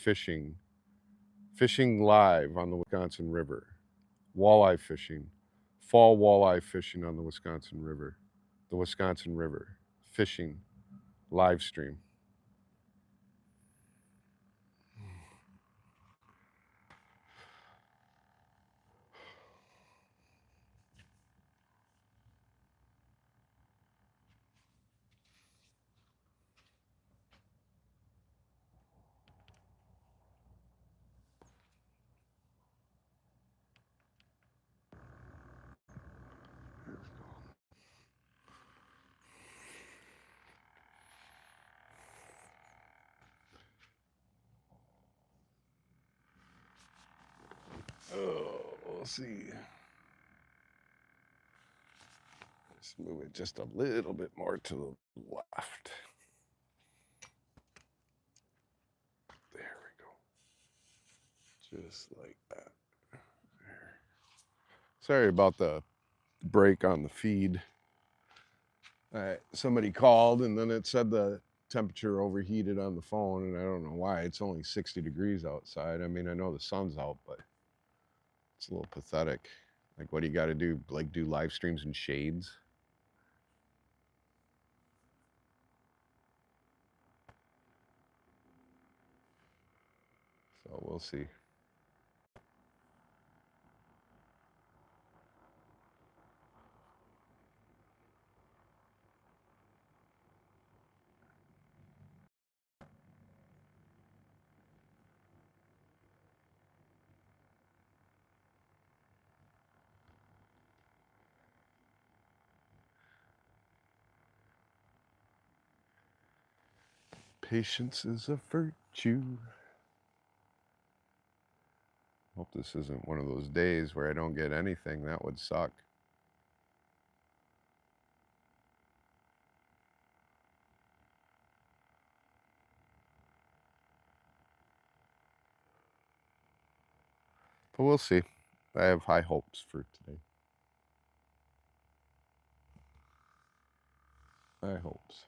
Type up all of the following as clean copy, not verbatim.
fishing. Fishing live on the Wisconsin River. Walleye fishing. Fall walleye fishing on the Wisconsin River. The Wisconsin River. Fishing live stream. Oh, we'll see. Let's move it just a little bit more to the left. There we go. Just like that. There. Sorry about the break on the feed. Somebody called and then it said the temperature overheated on the phone, and I don't know why. It's only 60 degrees outside. I mean, I know the sun's out, but it's a little pathetic. Like, what do you got to do? Like, do live streams in shades? So we'll see. Patience is a virtue. Hope this isn't one of those days where I don't get anything. That would suck. But we'll see. I have high hopes for today. High hopes.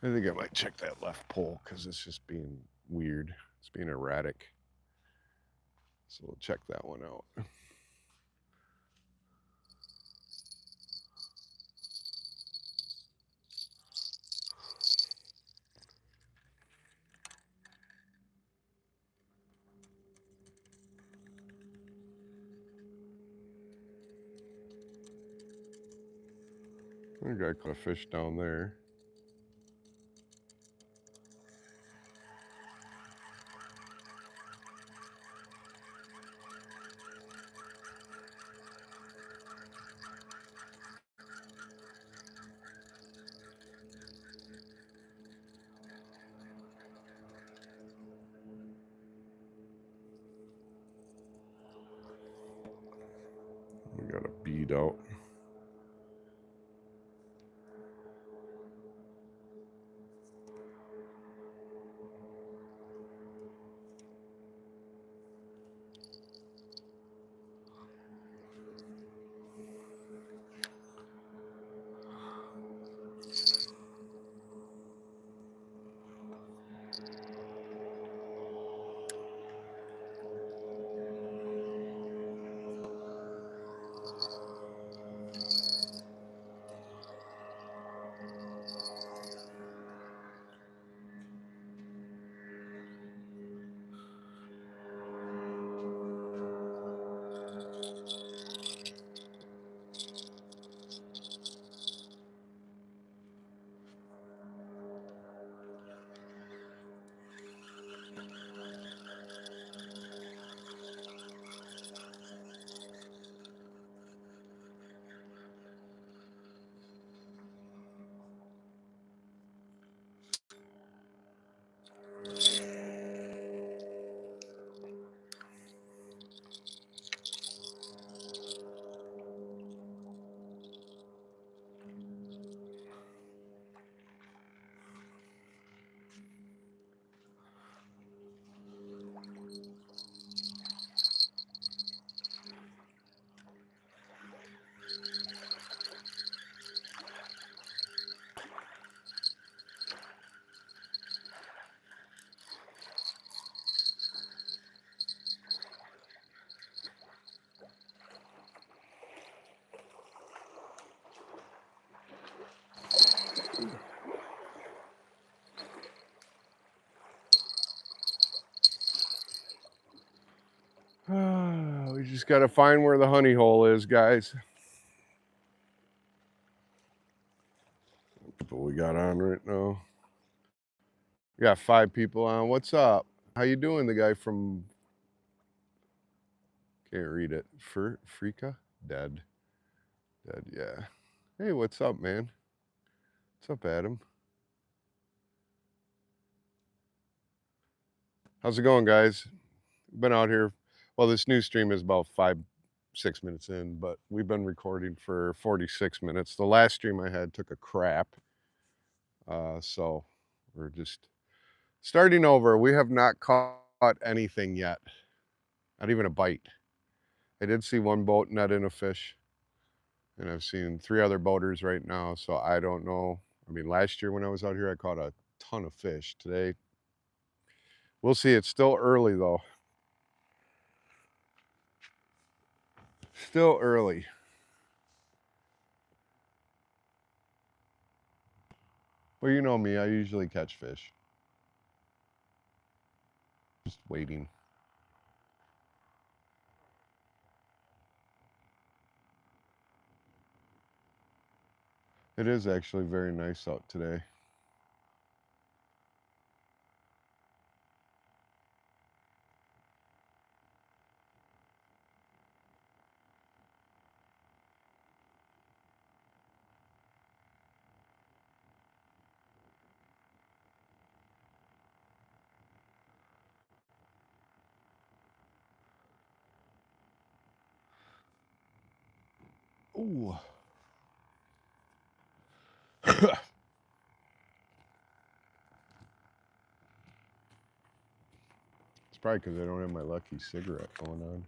I think I might check that left pole because it's just being weird. It's being erratic. So we'll check that one out. I got a fish down there. We got a bead out. Just got to find where the honey hole is, guys. What we got on right now? We got 5 people on. What's up? How you doing? The guy from, can't read it. Freaka? Dead. Yeah. Hey, what's up, man? What's up, Adam? How's it going, guys? Been out here. Well, this new stream is about 5-6 minutes in, but we've been recording for 46 minutes. The last stream I had took a crap. So we're just starting over. We have not caught anything yet. Not even a bite. I did see one boat net in a fish, and I've seen 3 other boaters right now, so I don't know. I mean, last year when I was out here, I caught a ton of fish. Today, we'll see. It's still early, though. Still early. Well, you know me. I usually catch fish. Just waiting. It is actually very nice out today. Ooh. It's probably because I don't have my lucky cigarette going on.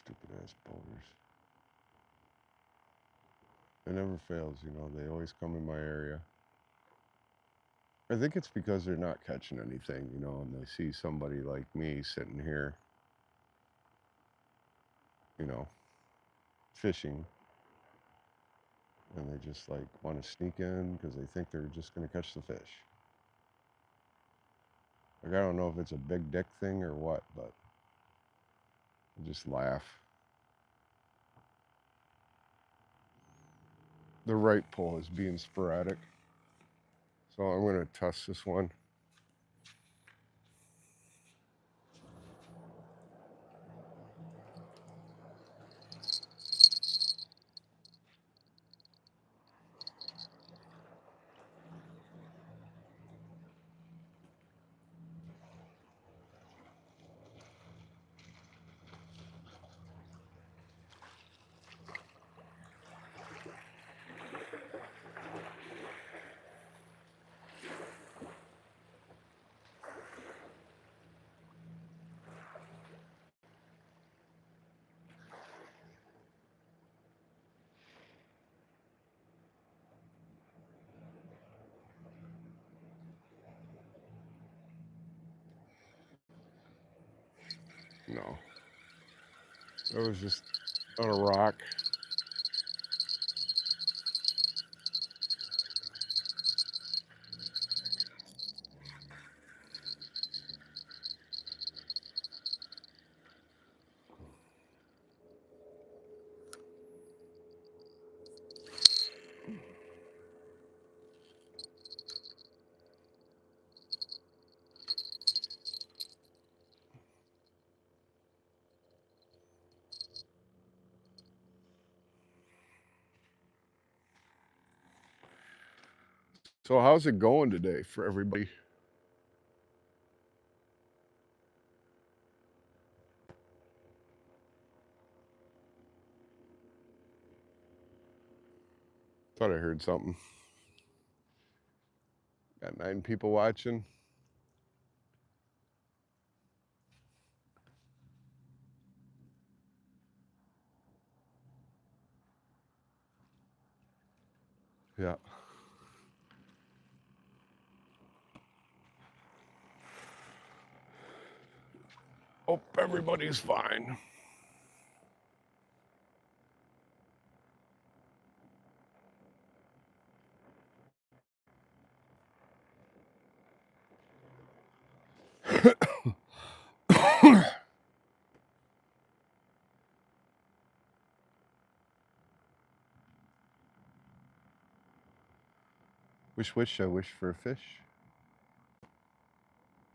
Stupid ass boaters. It never fails, you know. They always come in my area. I think it's because they're not catching anything, you know, and they see somebody like me sitting here, you know, fishing, and they just like want to sneak in because they think they're just going to catch the fish. Like, I don't know if it's a big dick thing or what, but I just laugh. The right pull is being sporadic. So I'm going to test this one. No. It was just on a rock. So how's it going today for everybody? Thought I heard something. Got 9 people watching. Yeah. Hope everybody's fine. Wish, I wish for a fish.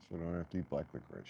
So I don't have to eat black licorice.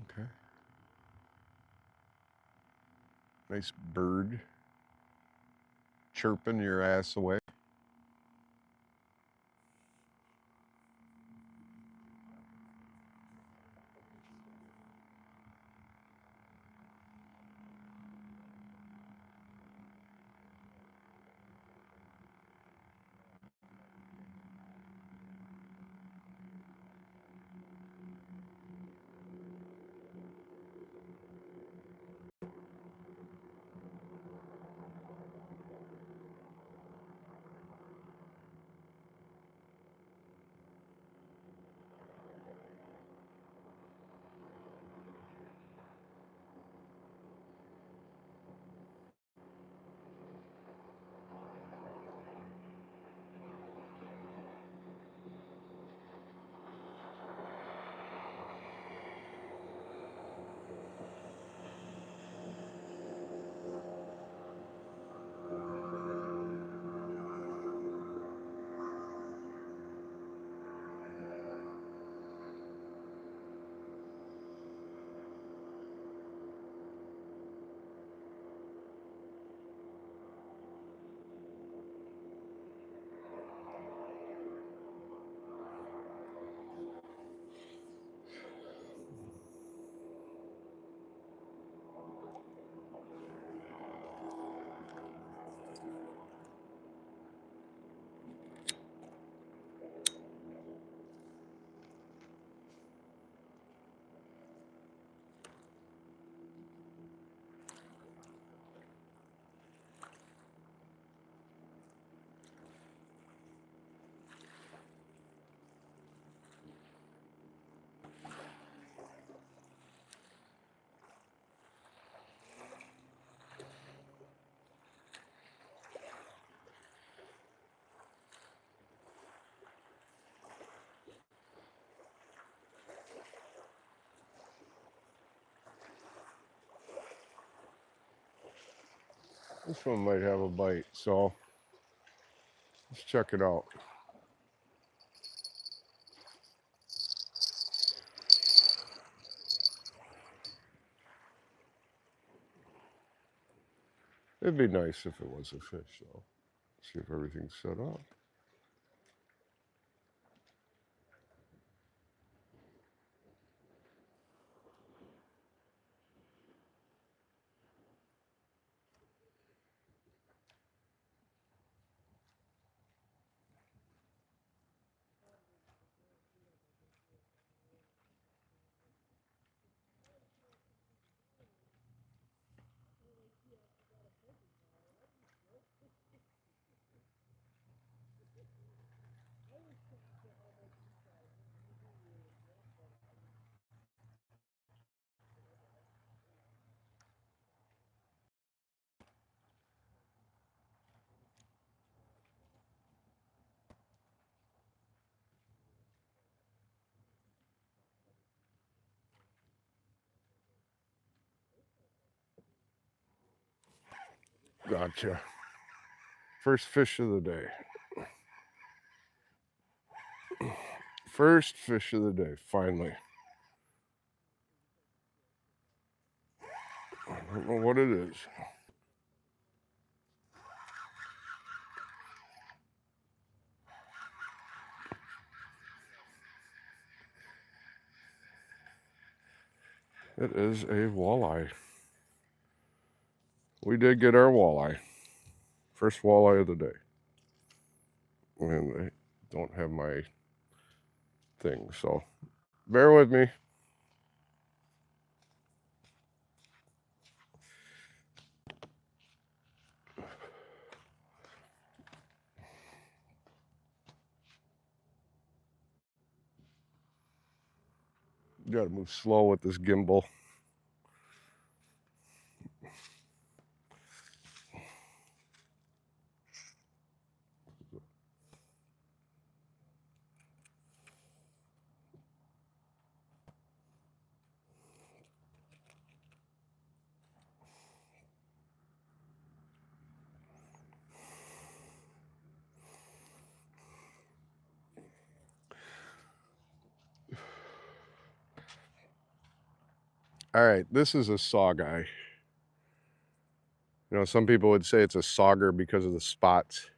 Okay. Nice bird chirping your ass away. This one might have a bite, so let's check it out. It'd be nice if it was a fish, though. See if everything's set up. Gotcha. First fish of the day. First fish of the day, finally. I don't know what it is. It is a walleye. We did get our walleye. First walleye of the day. And I don't have my thing, so bear with me. You gotta move slow with this gimbal. All right, this is a saw guy. You know, some people would say it's a sauger because of the spots.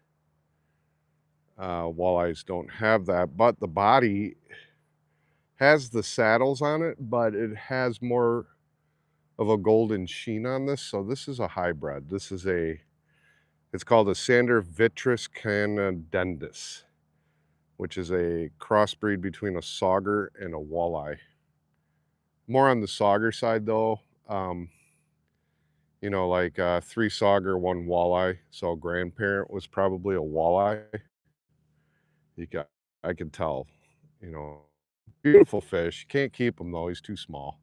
Walleyes don't have that, but the body has the saddles on it, but it has more of a golden sheen on this. So this is a hybrid. This is it's called a Sander Vitris Canadendus, which is a crossbreed between a sauger and a walleye. More on the sauger side though. You know, like 3 sauger, 1 walleye. So grandparent was probably a walleye. I could tell, you know, beautiful fish. Can't keep him though, he's too small.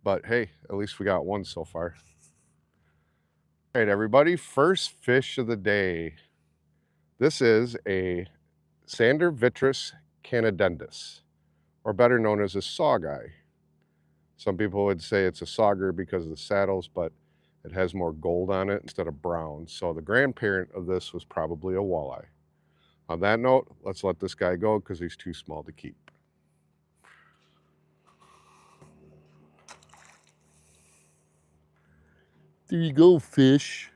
But hey, at least we got one so far. All right, everybody, first fish of the day. This is a Sander Vitris Canadendus, or better known as a saw guy. Some people would say it's a sauger because of the saddles, but it has more gold on it instead of brown. So the grandparent of this was probably a walleye. On that note, let's let this guy go because he's too small to keep. There you go, fish.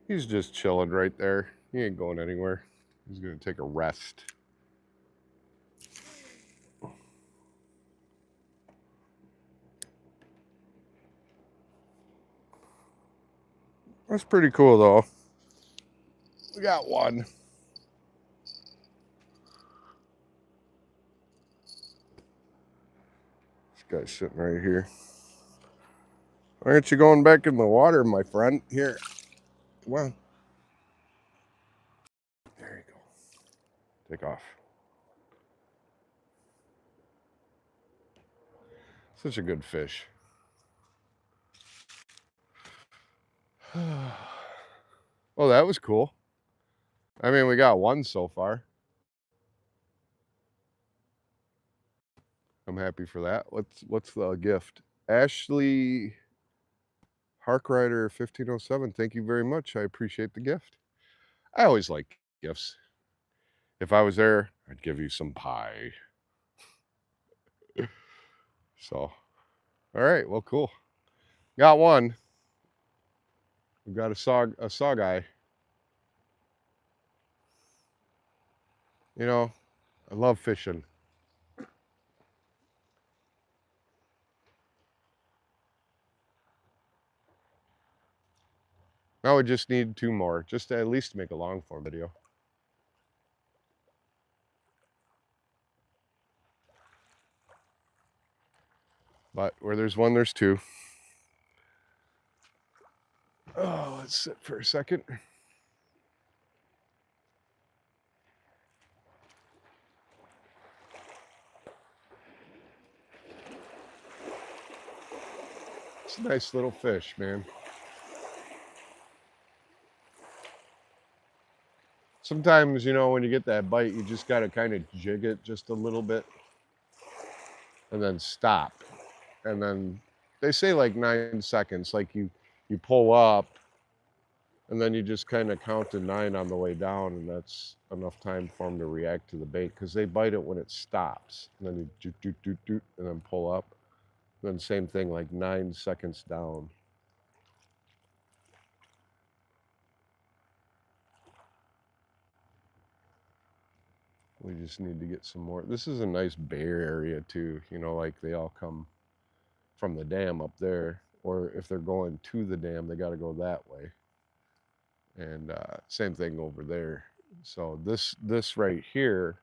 He's just chilling right there. He ain't going anywhere. He's gonna take a rest. That's pretty cool though. We got one. This guy's sitting right here. Why aren't you going back in the water, my friend? Here, come on. There you go. Take off. Such a good fish. Well, that was cool. I mean, we got one so far. I'm happy for that. What's the gift? Ashley Harkrider 1507, thank you very much. I appreciate the gift. I always like gifts. If I was there, I'd give you some pie. So, all right, well, cool. Got one. We've got a saw guy. You know, I love fishing. Now we just need 2 more, just to at least make a long form video. But where there's one, there's 2. Oh, let's sit for a second. It's a nice little fish, man. Sometimes, you know, when you get that bite, you just got to kind of jig it just a little bit and then stop. And then they say like 9 seconds, like you pull up and then you just kind of count to 9 on the way down, and that's enough time for them to react to the bait, because they bite it when it stops. And then you do, and then pull up. And then same thing, like 9 seconds down. We just need to get some more. This is a nice bear area too. You know, like they all come from the dam up there, or if they're going to the dam, they got to go that way. And same thing over there. So this right here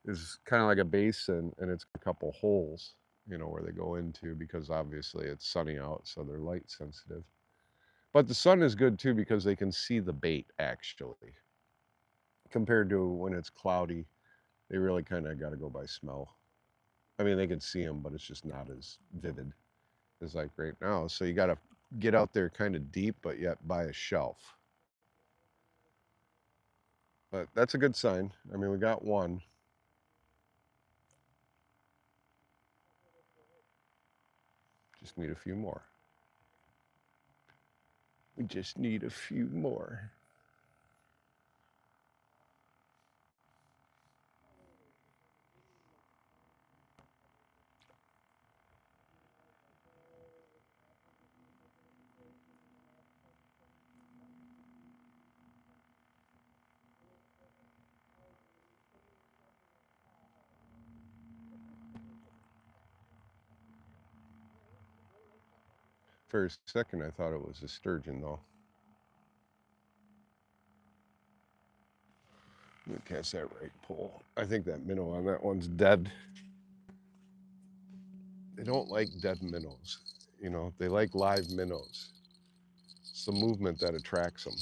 is kind of like a basin, and it's a couple holes, you know, where they go into, because obviously it's sunny out, so they're light sensitive. But the sun is good too, because they can see the bait actually. Compared to when it's cloudy, they really kind of got to go by smell. I mean, they can see them, but it's just not as vivid as like right now. So you got to get out there kind of deep, but yet by a shelf. But that's a good sign. I mean, we got one. Just need a few more. We just need a few more. For a second, I thought it was a sturgeon, though. Let me catch that right pole. I think that minnow on that one's dead. They don't like dead minnows. You know, they like live minnows. It's the movement that attracts them.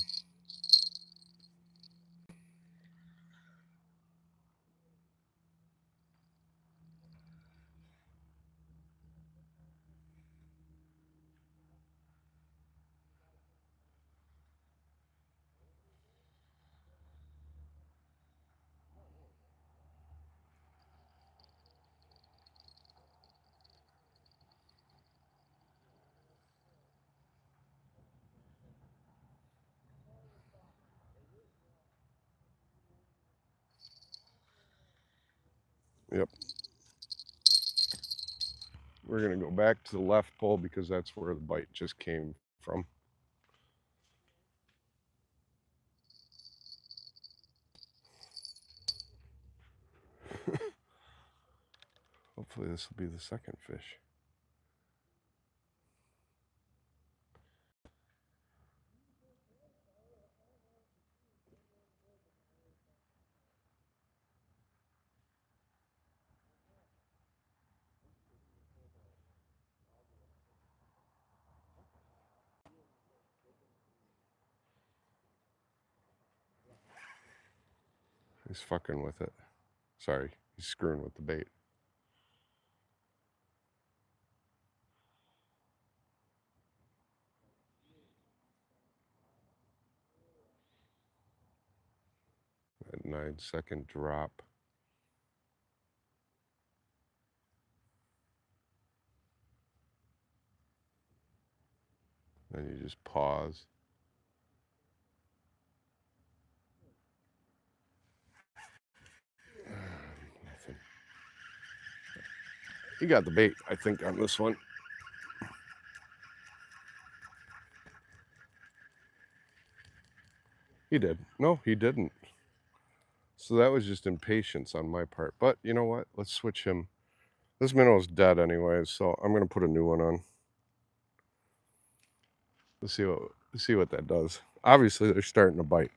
Yep. We're going to go back to the left pole, because that's where the bite just came from. Hopefully this will be the second fish. He's fucking with it. Sorry, he's screwing with the bait. That 9-second drop. And you just pause. Nothing. He got the bait, I think, on this one. He did. No, he didn't. So that was just impatience on my part. But you know what? Let's switch him. This minnow's dead anyways, so I'm going to put a new one on. Let's see what that does. Obviously, they're starting to bite.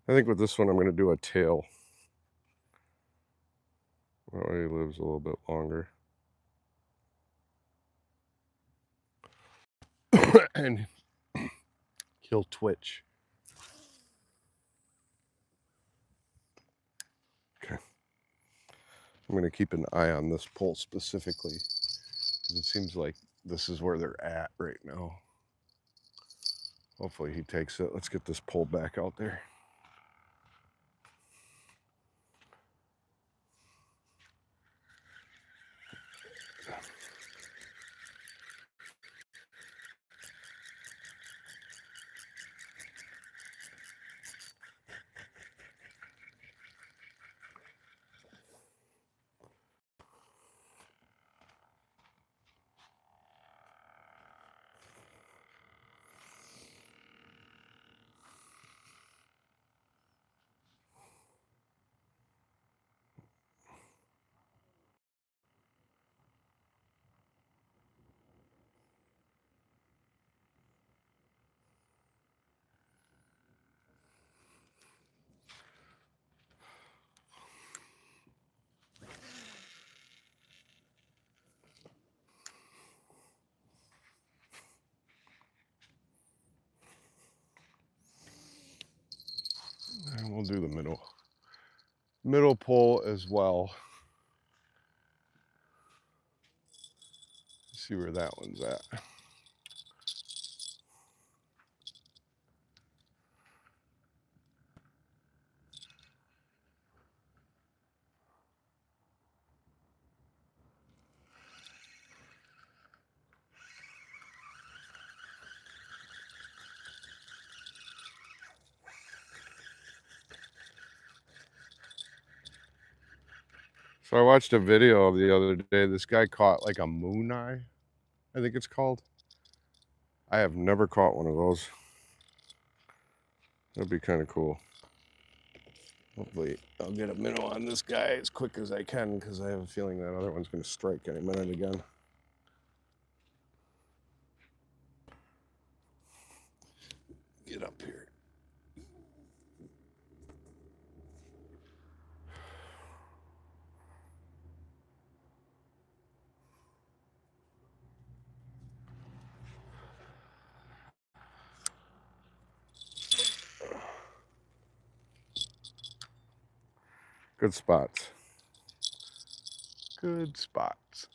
I think with this one, I'm going to do a tail. That way he lives a little bit longer. And he'll twitch. Okay. I'm going to keep an eye on this pole specifically because it seems like this is where they're at right now. Hopefully he takes it. Let's get this pole back out there. And we'll do the middle pole as well. See where that one's at. So I watched a video the other day. This guy caught like a moon eye, I think it's called. I have never caught one of those. That'd be kind of cool. Hopefully I'll get a minnow on this guy as quick as I can because I have a feeling that other one's going to strike any minute again. Get up here. Good spots. Good spots.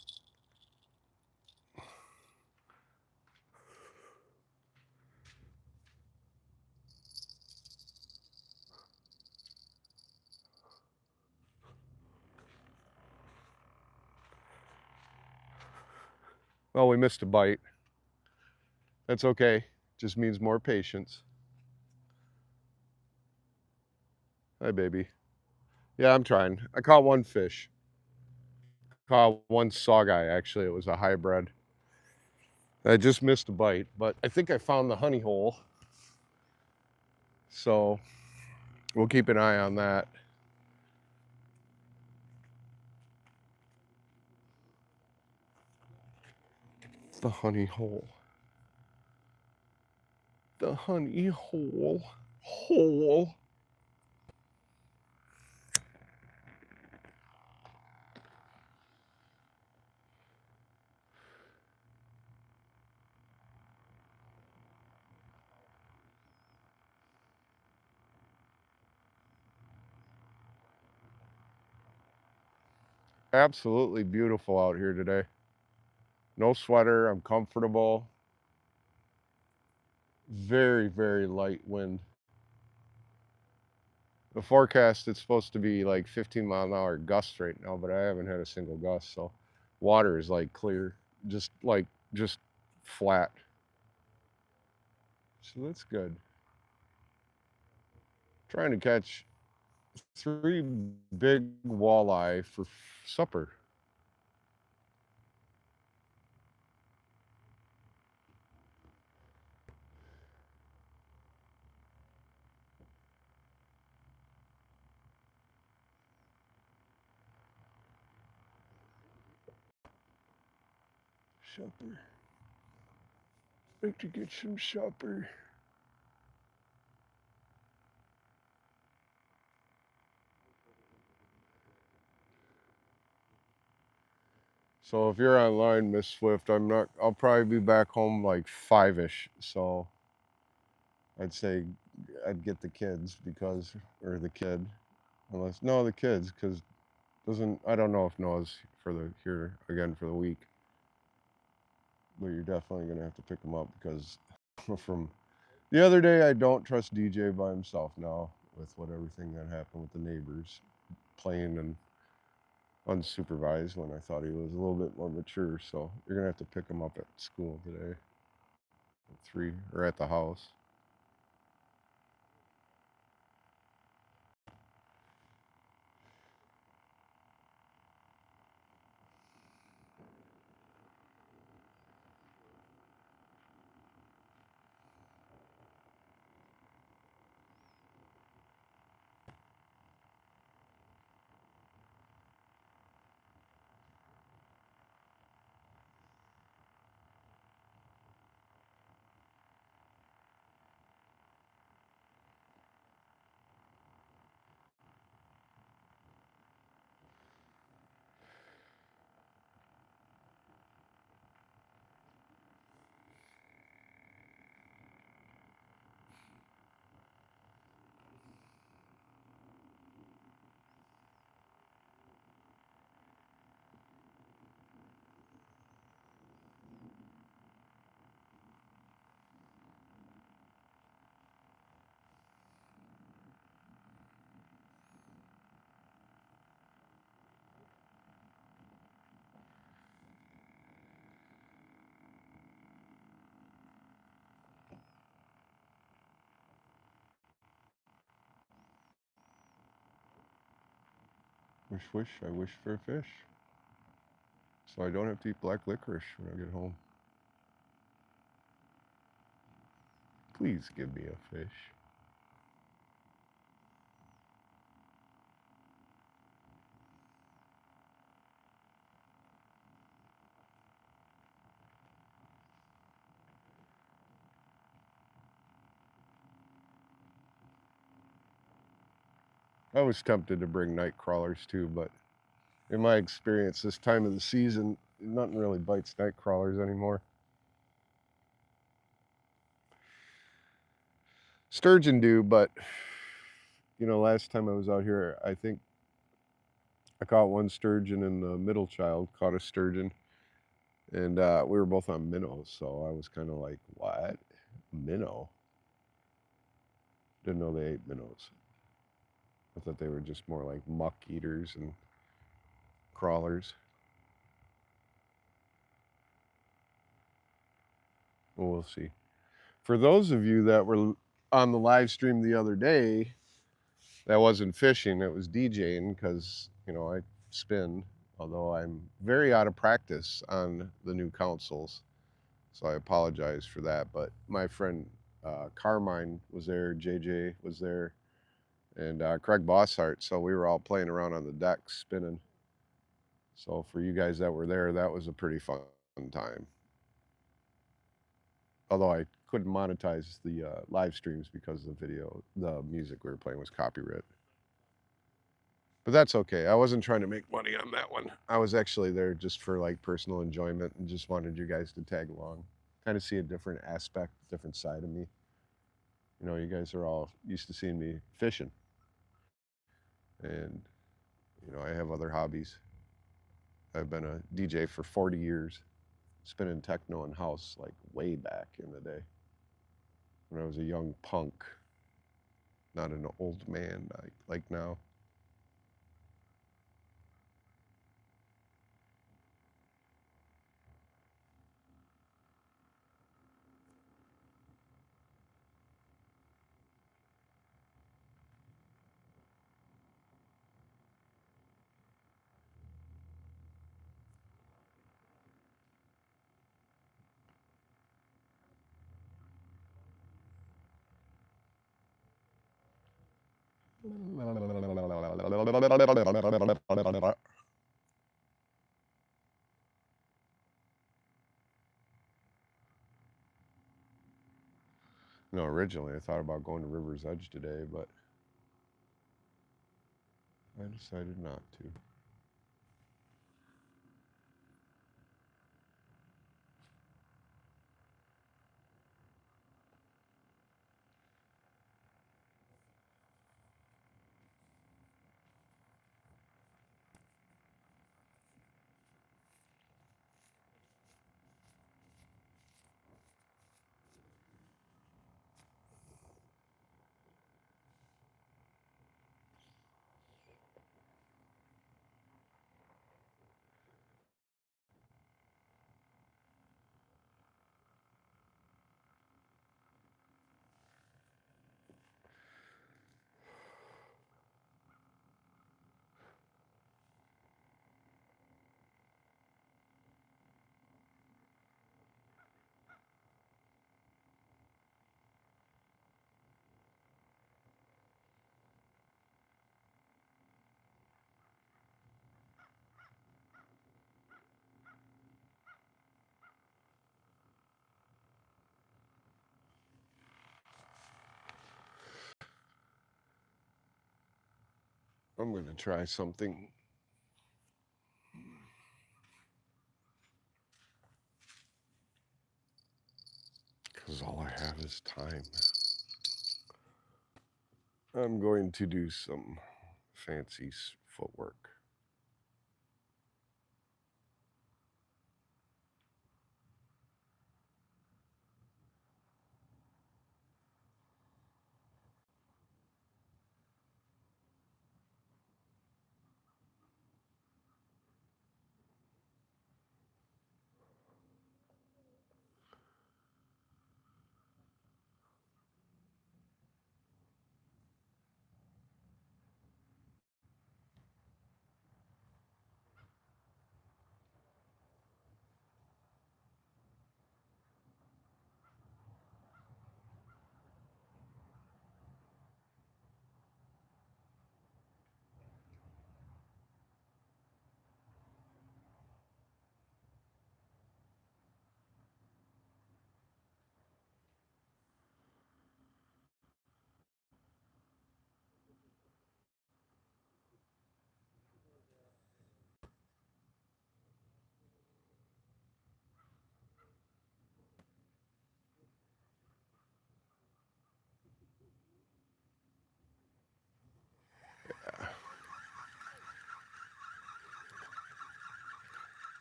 Well, we missed a bite. That's okay. Just means more patience. Hi, baby. Yeah, I'm trying. I caught one fish. Caught one sawguy, actually. It was a hybrid. I just missed a bite, but I think I found the honey hole. So we'll keep an eye on that. The honey hole. The honey hole. Hole. Absolutely beautiful out here today. No sweater. I'm comfortable. Very, very light wind. The forecast, it's supposed to be like 15-mile-an-hour gusts right now, but I haven't had a single gust, so water is like clear, just flat. So that's good. Trying to catch 3 big walleye for supper. Supper. Like to get some supper. So if you're online, Miss Swift, I'll probably be back home like 5-ish. So I'd say I'd get the kids or the kid, no, the kids, because I don't know if Noah's here again for the week, but you're definitely going to have to pick him up because from the other day, I don't trust DJ by himself now with everything that happened with the neighbors playing and unsupervised when I thought he was a little bit more mature. So you're going to have to pick him up at school today at 3 or at the house. I wish for a fish. So I don't have to eat black licorice when I get home. Please give me a fish. I was tempted to bring night crawlers too, but in my experience, this time of the season, nothing really bites night crawlers anymore. Sturgeon do, but last time I was out here, I think I caught one sturgeon and the middle child caught a sturgeon, and we were both on minnows, so I was kind of like, what? Minnow? Didn't know they ate minnows. I thought they were just more like muck eaters and crawlers. Well, we'll see. For those of you that were on the live stream the other day, that wasn't fishing, it was DJing because, I spin, although I'm very out of practice on the new consoles. So I apologize for that. But my friend Carmine was there, JJ was there, and Craig Bosshart. So we were all playing around on the deck spinning. So for you guys that were there, that was a pretty fun time. Although I couldn't monetize the live streams because the music we were playing was copyright. But that's okay. I wasn't trying to make money on that one. I was actually there just for like personal enjoyment and just wanted you guys to tag along, kind of see a different aspect, different side of me. You guys are all used to seeing me fishing, and I have other hobbies. I've been a DJ for 40 years, spinning techno and house like way back in the day when I was a young punk. Not an old man like now. No, originally I thought about going to River's Edge today, but I decided not to. I'm going to try something. Because all I have is time. I'm going to do some fancy footwork.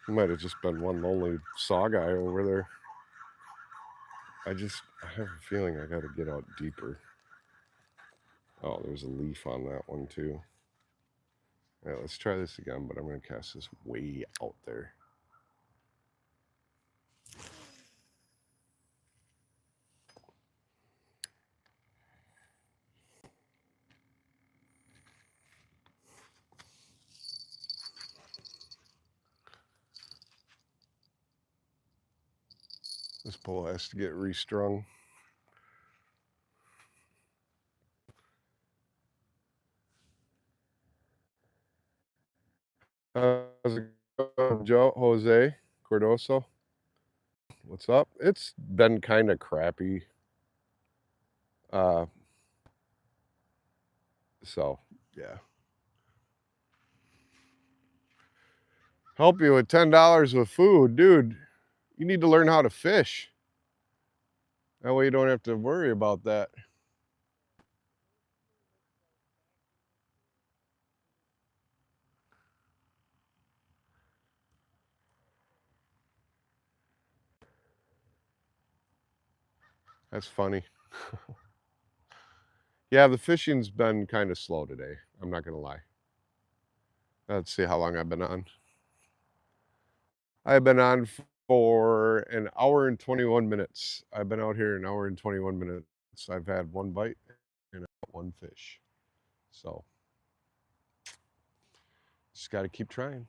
It might have just been one lonely saw guy over there. I have a feeling I got to get out deeper. Oh, there's a leaf on that one too. All right, let's try this again, but I'm going to cast this way out there. This pole has to get restrung. How's it going, Joe? Jose Cordoso? What's up? It's been kind of crappy. Uh, so, yeah. Help you with $10 with food. Dude, you need to learn how to fish. That way you don't have to worry about that. That's funny. Yeah, the fishing's been kind of slow today. I'm not gonna lie. Let's see how long I've been on. I've been on for an hour and 21 minutes. I've been out here an hour and 21 minutes. I've had one bite and I got one fish. So just got to keep trying.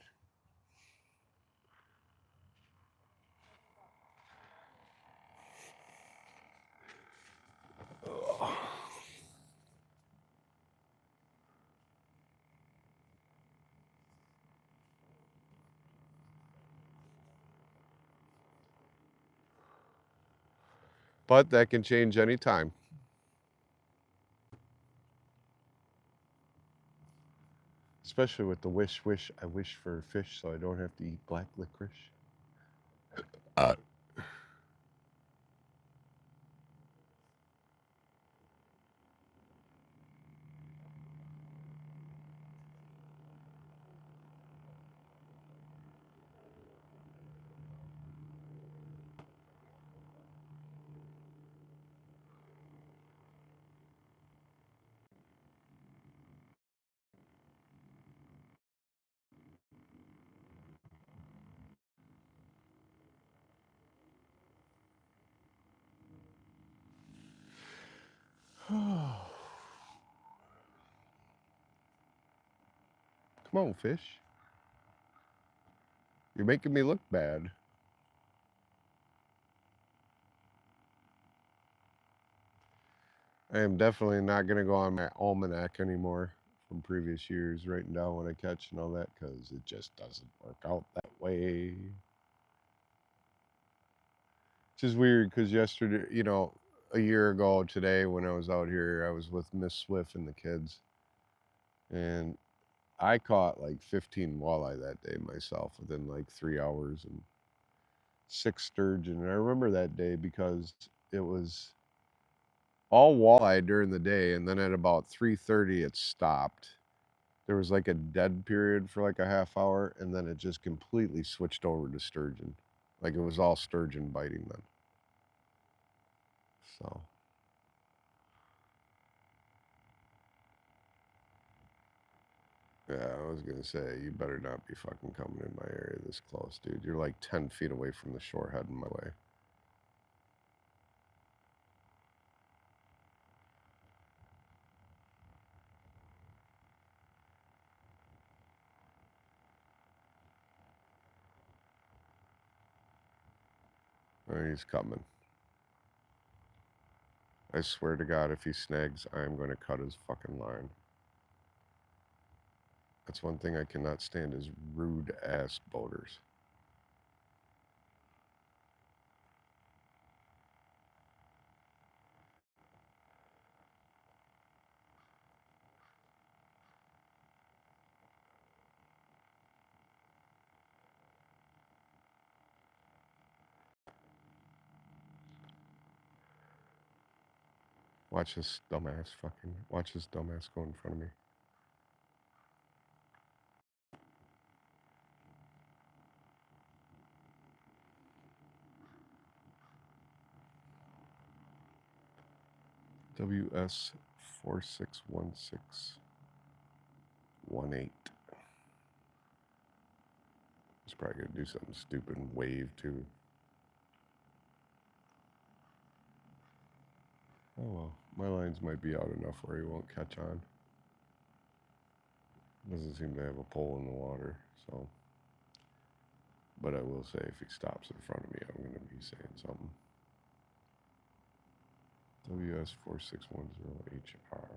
But that can change anytime. Especially with the wish, I wish for a fish so I don't have to eat black licorice. Uh, Come on, fish. You're making me look bad. I am definitely not going to go on my almanac anymore from previous years, writing down what I catch and all that, because it just doesn't work out that way. Which is weird because yesterday, a year ago today when I was out here, I was with Miss Swift and the kids, and I caught like 15 walleye that day myself within like 3 hours and 6 sturgeon. And I remember that day because it was all walleye during the day, and then at about 3:30 it stopped. There was like a dead period for like a half hour, and then it just completely switched over to sturgeon. Like it was all sturgeon biting then. So yeah, I was gonna say you better not be fucking coming in my area this close, dude. You're like 10 feet away from the shore heading my way. Oh, he's coming. I swear to God, if he snags, I am going to cut his fucking line. That's one thing I cannot stand is rude ass boaters. Watch this dumbass go in front of me. WS 461618. He's probably gonna do something stupid and wave too. Oh well, my lines might be out enough where he won't catch on. Doesn't seem to have a pole in the water, so. But I will say if he stops in front of me, I'm gonna be saying something. WS 4610HR.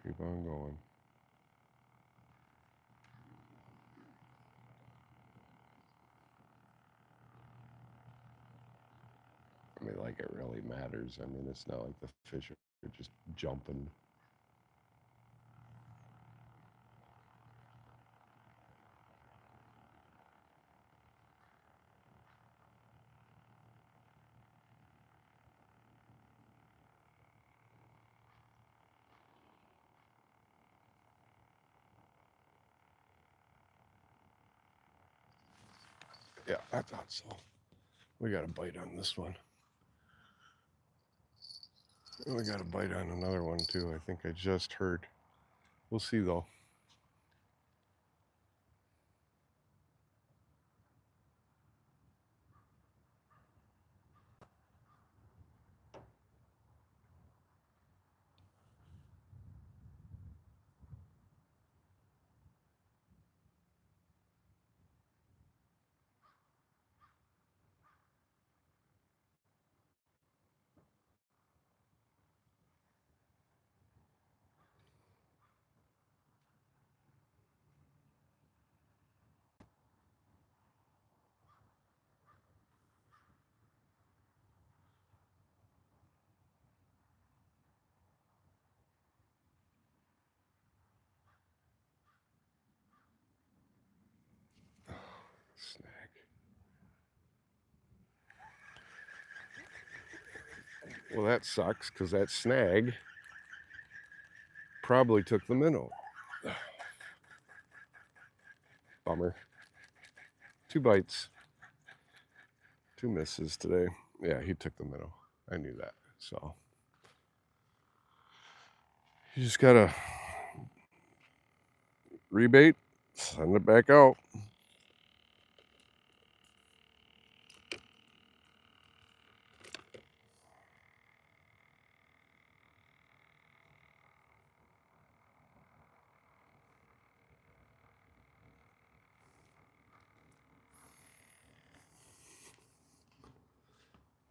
Keep on going. I mean, like it really matters. I mean, it's not like the fish are just jumping. Yeah, I thought so. We got a bite on this one. And we got a bite on another one too. I think I just heard. We'll see though. Snag. Well, that sucks because that snag probably took the minnow. Bummer. 2 bites. 2 misses today. Yeah, he took the minnow. I knew that. So you just gotta rebait, send it back out.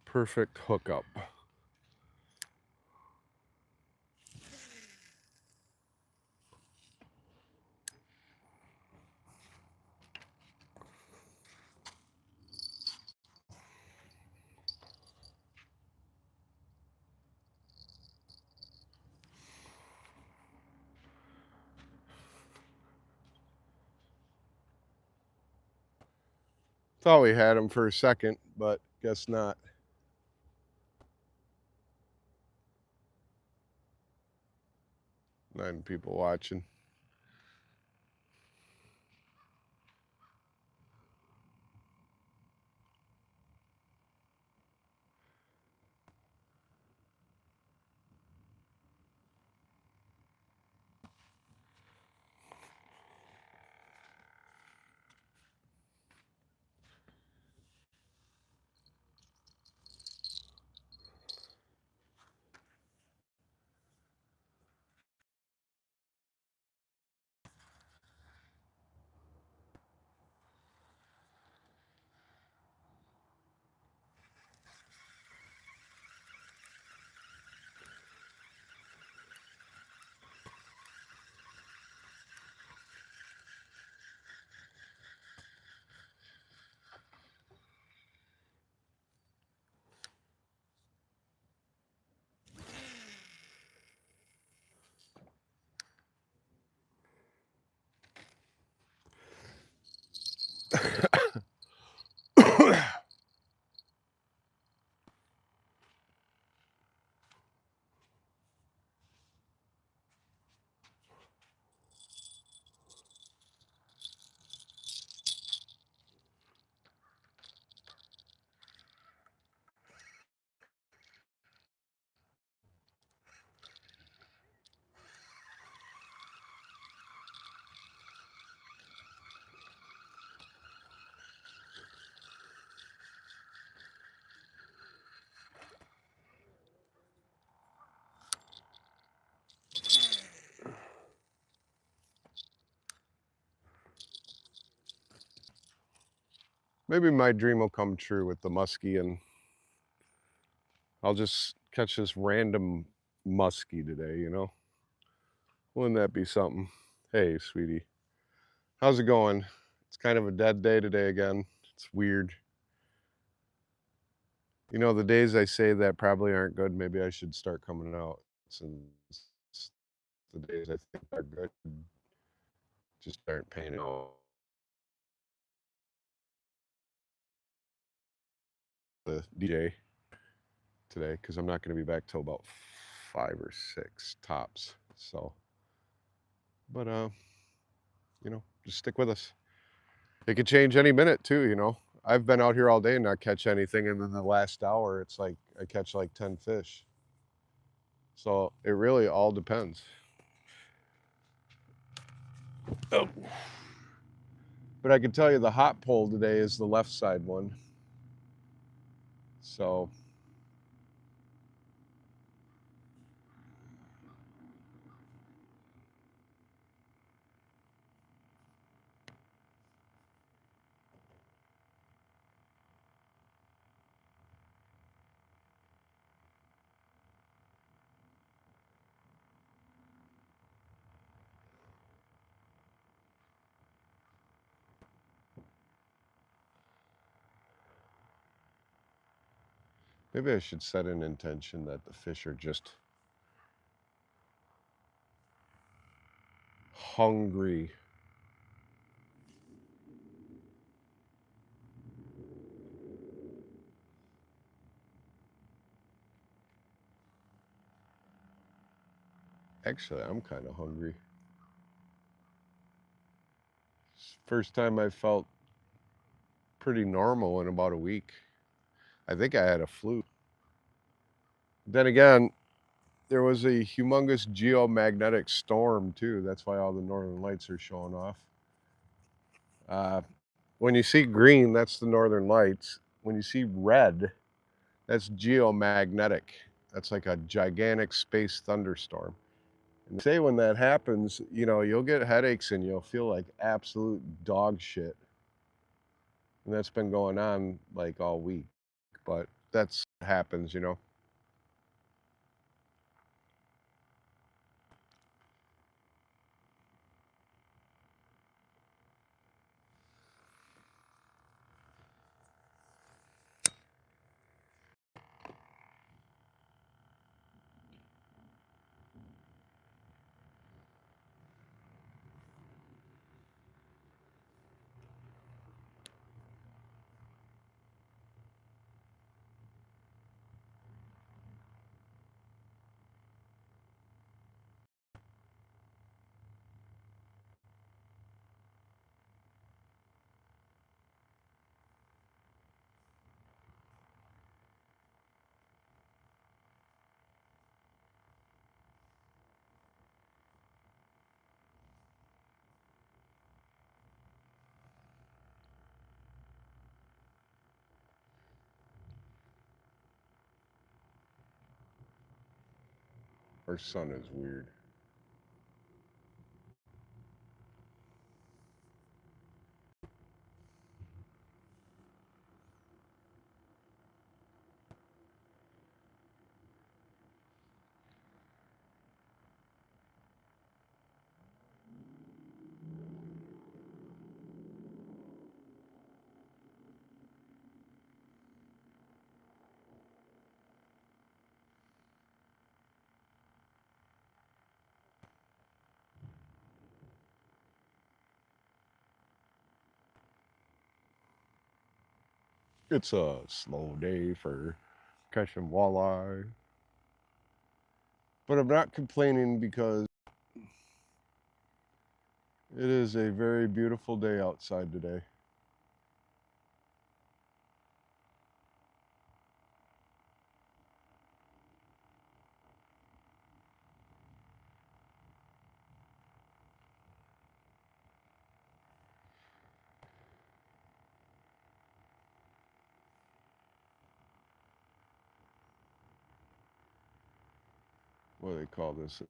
Perfect hookup. Thought we had him for a second, but guess not. Nine people watching. Maybe my dream will come true with the muskie and I'll just catch this random muskie today, you know? Wouldn't that be something? Hey, sweetie. How's it going? It's kind of a dead day today again. It's weird. You know, the days I say that probably aren't good, maybe I should start coming out since the days I think are good just aren't paying out. The DJ today because I'm not going to be back till about 5 or 6 tops. So, but you know, just stick with us. It could change any minute too, you know. I've been out here all day and not catch anything, and then the last hour, it's like I catch like 10 fish. So it really all depends. Oh. But I can tell you the hot pole today is the left side one. So maybe I should set an intention that the fish are just hungry. Actually, I'm kind of hungry. First time I felt pretty normal in about a week. I think I had a flu. Then again, there was a humongous geomagnetic storm too. That's why all the northern lights are showing off. Uh, when you see green, that's the northern lights. When you see red, that's geomagnetic. That's like a gigantic space thunderstorm. And they say when that happens, you know, you'll get headaches and you'll feel like absolute dog shit. And that's been going on like all week. But that's happens, you know. Our sun is weird. It's a slow day for catching walleye. But I'm not complaining because it is a very beautiful day outside today. What do they call this?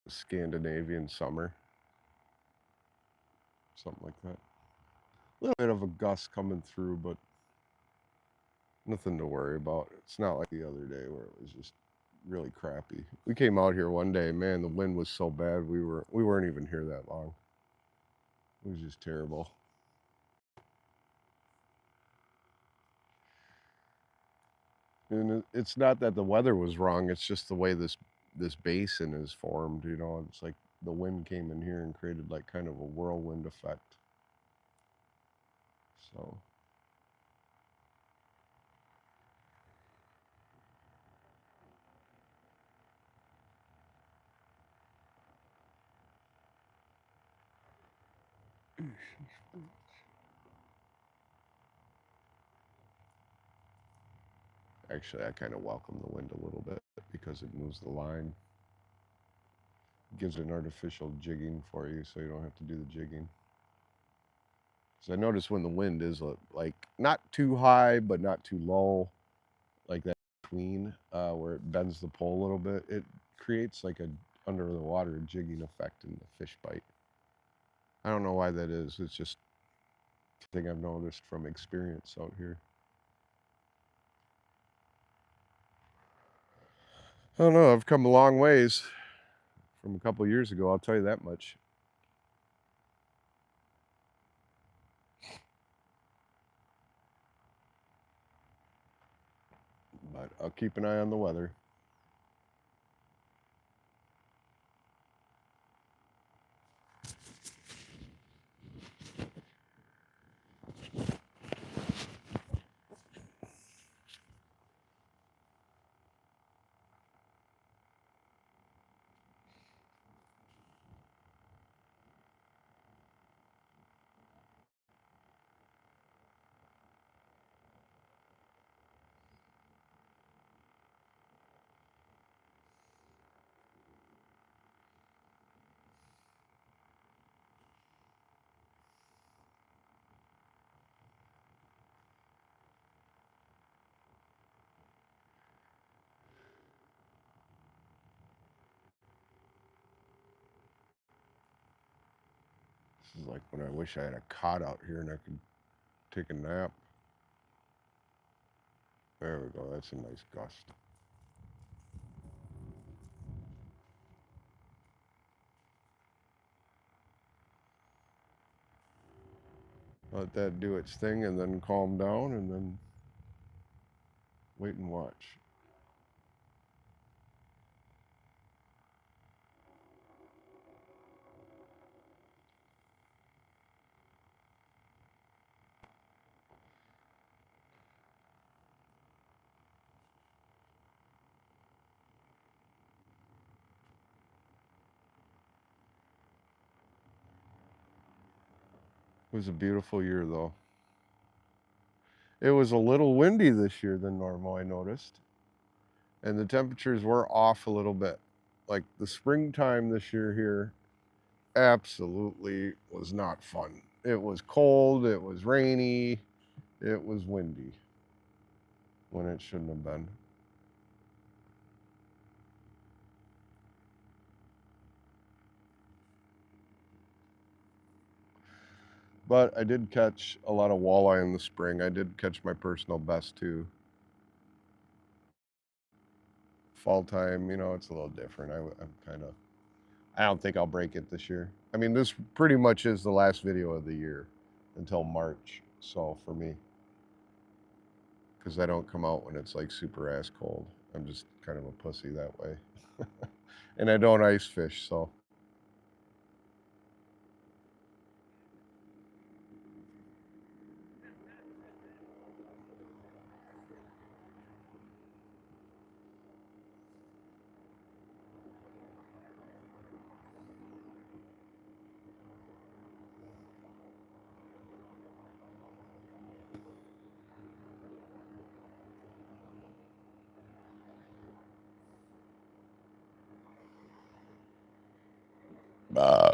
Scandinavian summer. Something like that. A little bit of a gust coming through, but nothing to worry about. It's not like the other day where it was just really crappy. We came out here one day, man, the wind was so bad we weren't even here that long. It was just terrible. And it's not that the weather was wrong, it's just the way this basin is formed, you know. It's like the wind came in here and created like kind of a whirlwind effect. So Actually, I kind of welcome the wind a little bit because it moves the line. Gives an artificial jigging for you so you don't have to do the jigging. So I notice when the wind is like not too high but not too low, like that between where it bends the pole a little bit, it creates like a under the water jigging effect in the fish bite. I don't know why that is. It's just a thing I've noticed from experience out here. I don't know. I've come a long ways from a couple of years ago. I'll tell you that much. But I'll keep an eye on the weather. This is like when I wish I had a cot out here and I could take a nap. There we go. That's a nice gust. Let that do its thing and then calm down and then wait and watch. It was a beautiful year though. It was a little windy this year than normal, I noticed. And the temperatures were off a little bit. Like the springtime this year here absolutely was not fun. It was cold, it was rainy, it was windy when it shouldn't have been. But I did catch a lot of walleye in the spring. I did catch my personal best too. Fall time, it's a little different. I'm kind of, I don't think I'll break it this year. I mean, this pretty much is the last video of the year until March. So for me, because I don't come out when it's like super ass cold. I'm just kind of a pussy that way. And I don't ice fish, so. Uh,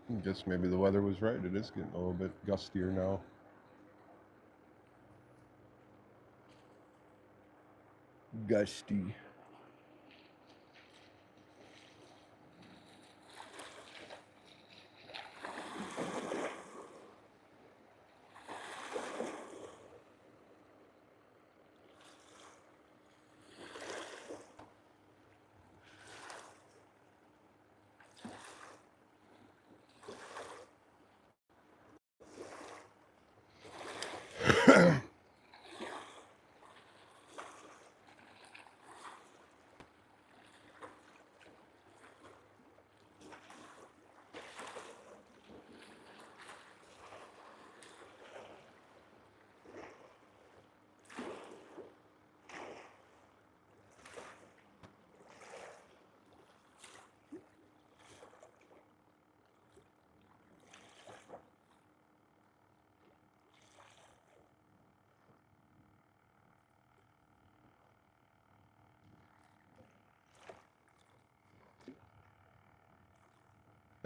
I guess maybe the weather was right. It is getting a little bit gustier now. Gusty.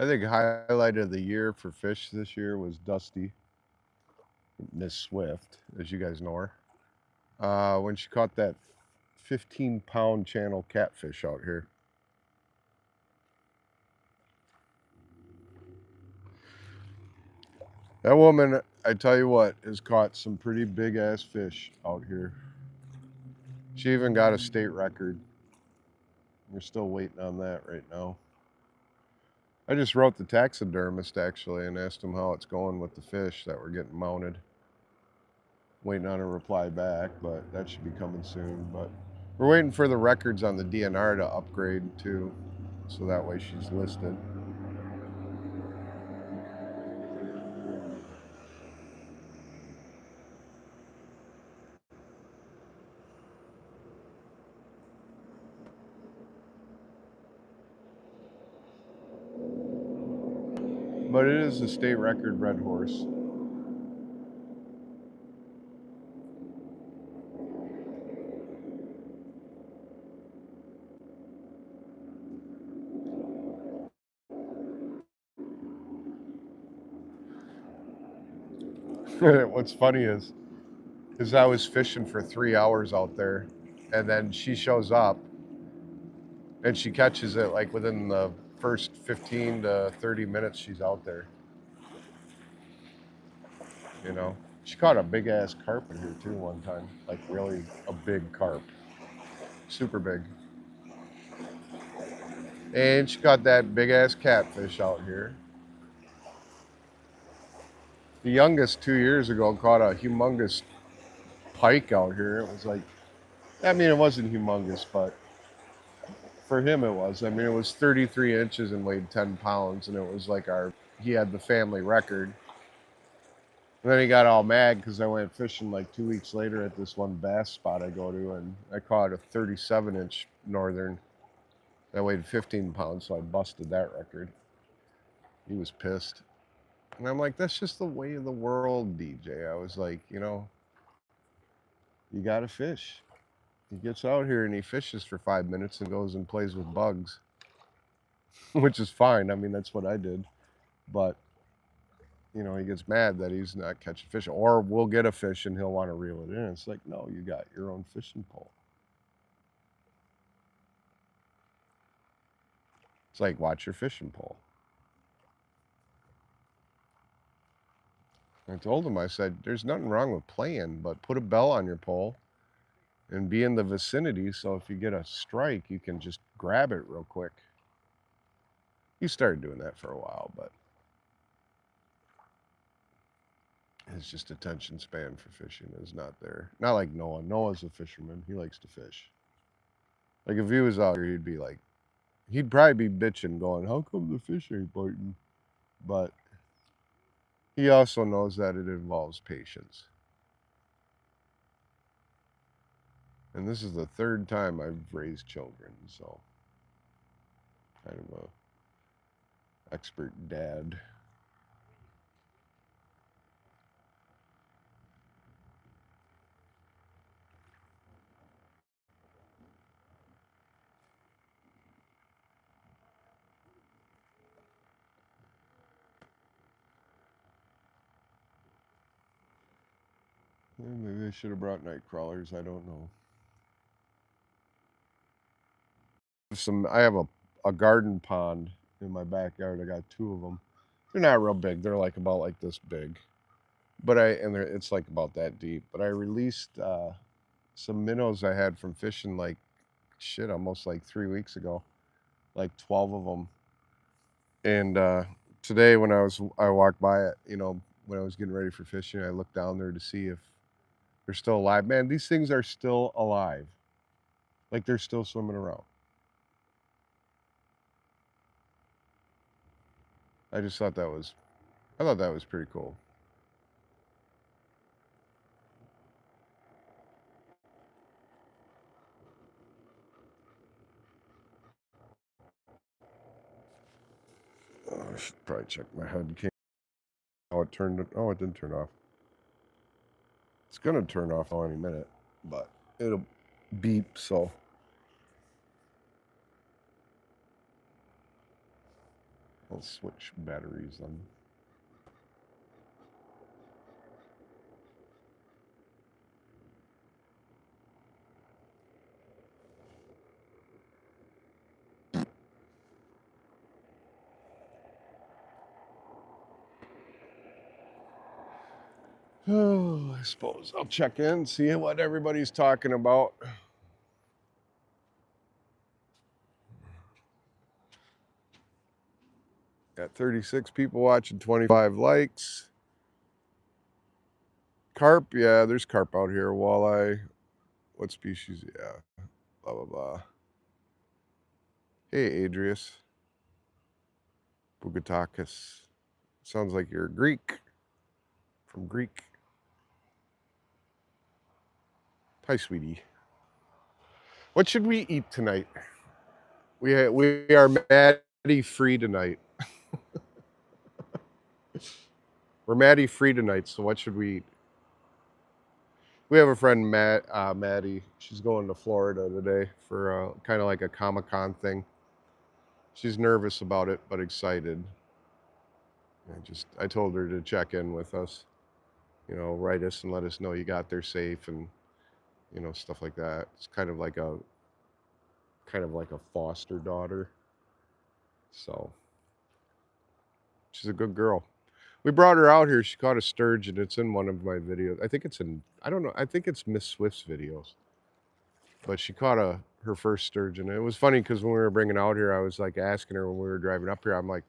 I think highlight of the year for fish this year was Dusty, Miss Swift, as you guys know her. When she caught that 15-pound channel catfish out here. That woman, I tell you what, has caught some pretty big ass fish out here. She even got a state record. We're still waiting on that right now. I just wrote the taxidermist actually and asked him how it's going with the fish that were getting mounted. Waiting on a reply back, but that should be coming soon. But we're waiting for the records on the DNR to upgrade too, so that way she's listed. But it is a state record red horse. What's funny is I was fishing for 3 hours out there, and then she shows up, and she catches it like within the first 15 to 30 minutes she's out there. You know, she caught a big ass carp in here too one time, like really a big carp, super big. And she caught that big ass catfish out here. The youngest 2 years ago caught a humongous pike out here. It was like, I mean, it wasn't humongous, but for him it was. I mean, it was 33 inches and weighed 10 pounds, and it was like he had the family record. And then he got all mad because I went fishing like 2 weeks later at this one bass spot I go to, and I caught a 37-inch northern that weighed 15 pounds, so I busted that record. He was pissed. And I'm like, that's just the way of the world, DJ. I was like, you got to fish. He gets out here and he fishes for 5 minutes and goes and plays with bugs, which is fine. I mean, that's what I did. But, he gets mad that he's not catching fish. Or we'll get a fish and he'll want to reel it in. It's like, no, you got your own fishing pole. It's like, watch your fishing pole. I told him, I said, there's nothing wrong with playing, but put a bell on your pole and be in the vicinity so if you get a strike, you can just grab it real quick. He started doing that for a while, but his just attention span for fishing is not there. Not like Noah. Noah's a fisherman. He likes to fish. Like if he was out here, he'd probably be bitching, going, "How come the fish ain't biting?" But he also knows that it involves patience. And this is the third time I've raised children, so kind of a expert dad. Yeah, maybe I should have brought night crawlers. I don't know. I have a garden pond in my backyard. I got two of them. They're not real big. They're like about like this big. But it's like about that deep. But I released some minnows I had from fishing like shit almost like 3 weeks ago, like 12 of them. And today when I walked by it, when I was getting ready for fishing, I looked down there to see if they're still alive. Man, these things are still alive. Like they're still swimming around. I just thought that was pretty cool. Oh, I should probably check my head. Oh, it turned. Oh, it didn't turn off. It's gonna turn off any minute, but it'll beep. So I'll switch batteries on. Oh, I suppose I'll check in, see what everybody's talking about. Got 36 people watching, 25 likes. Carp, yeah, there's carp out here. Walleye, what species? Yeah, blah, blah, blah. Hey, Adrius. Bugatakis. Sounds like you're Greek. From Greek. Hi, sweetie. What should we eat tonight? We are Maddie free tonight. We're Maddie free tonight, so what should we eat? We have a friend, Maddie. She's going to Florida today for kind of like a Comic-Con thing. She's nervous about it, but excited. I told her to check in with us. Write us and let us know you got there safe and stuff like that. It's kind of like a foster daughter. So she's a good girl. We brought her out here. She caught a sturgeon. It's in one of my videos. I don't know. I think it's Miss Swift's videos. But she caught her first sturgeon. It was funny because when we were bringing out here, I was like asking her when we were driving up here, I'm like,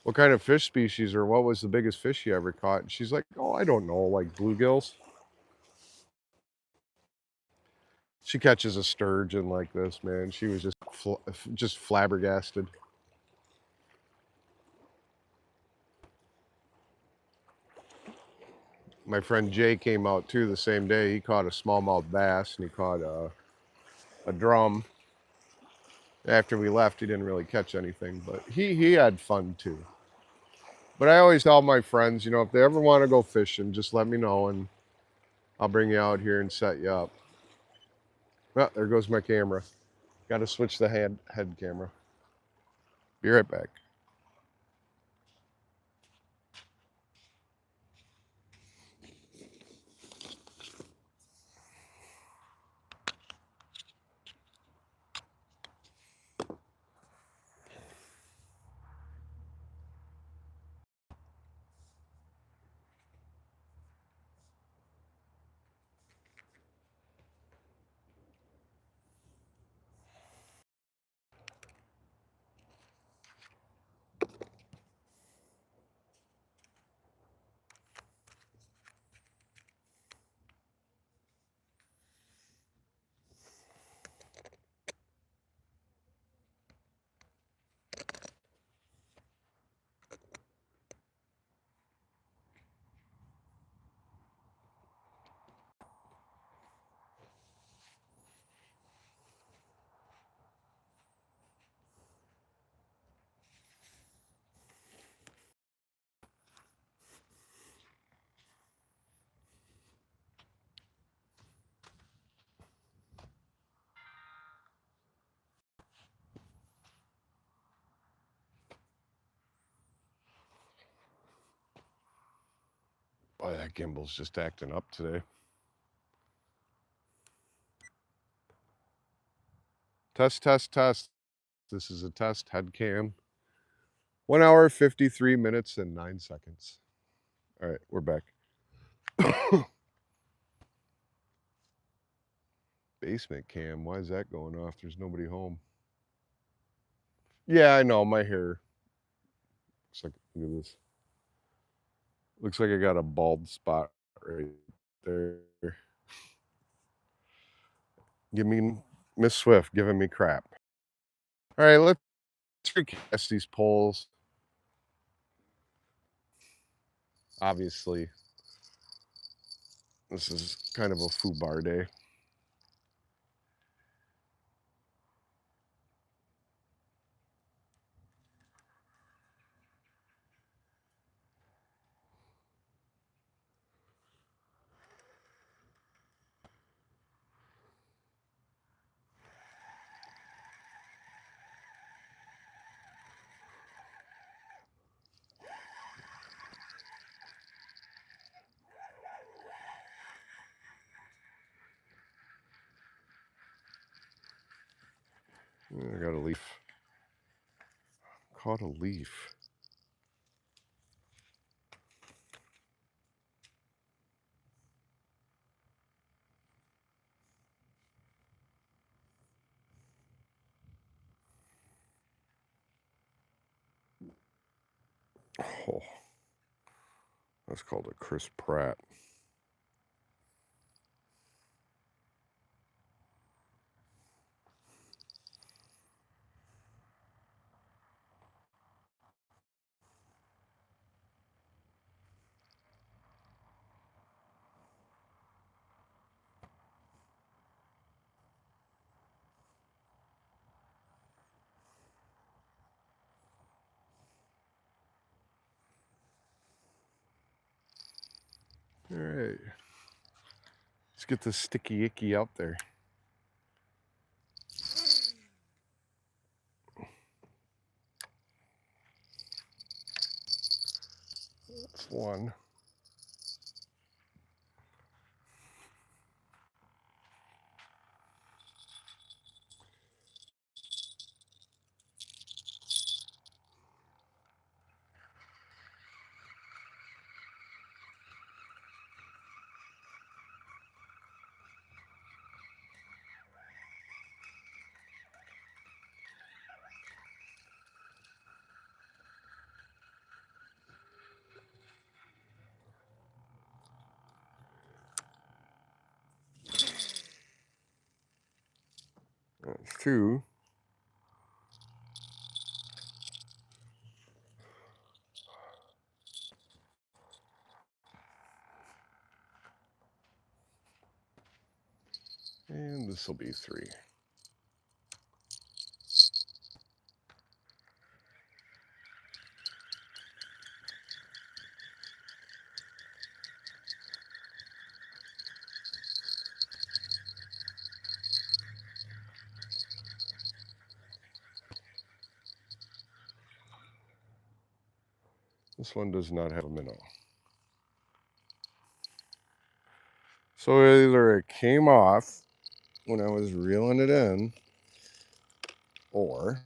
what kind of fish species or what was the biggest fish you ever caught? And she's like, oh, I don't know, like bluegills. She catches a sturgeon like this, man. She was just flabbergasted. My friend Jay came out too the same day. He caught a smallmouth bass and he caught a drum. After we left, he didn't really catch anything, but he had fun too. But I always tell my friends, if they ever want to go fishing, just let me know and I'll bring you out here and set you up. Well, there goes my camera. Got to switch the head camera. Be right back. Boy, that gimbal's just acting up today. Test, test, test. This is a test head cam. 1 hour, 53 minutes, and 9 seconds. All right, we're back. Basement cam. Why is that going off? There's nobody home. Yeah, I know. My hair. Look at this. Looks like I got a bald spot right there. Give me Miss Swift giving me crap. All right, let's recast these polls. Obviously, this is kind of a foobar day. I got a leaf. Caught a leaf. Oh, that's called a Chris Pratt. All right. Let's get the sticky icky out there. That's one. That's two. And this will be three. This one does not have a minnow. So either it came off when I was reeling it in, or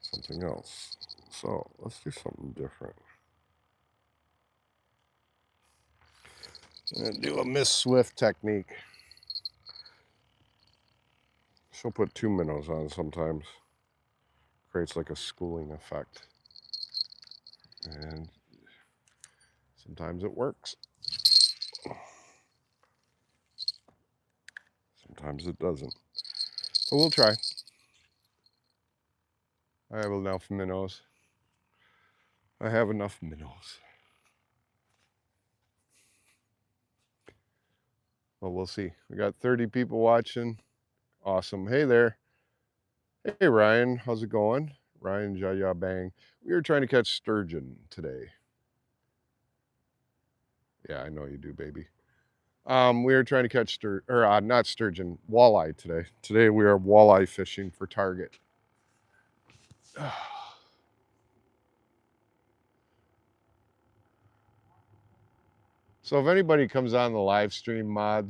something else. So let's do something different. I'm gonna do a Miss Swift technique. She'll put two minnows on sometimes. Creates like a schooling effect. And sometimes it works. Sometimes it doesn't. But we'll try. I have enough minnows. I have enough minnows. Well, we'll see. We got 30 people watching. Awesome. Hey there. Hey, Ryan. How's it going? Ryan Jaya Bang. We were trying to catch sturgeon today. Yeah, I know you do, baby. We were trying to catch not sturgeon, walleye today. Today we are walleye fishing for target. So if anybody comes on the live stream, my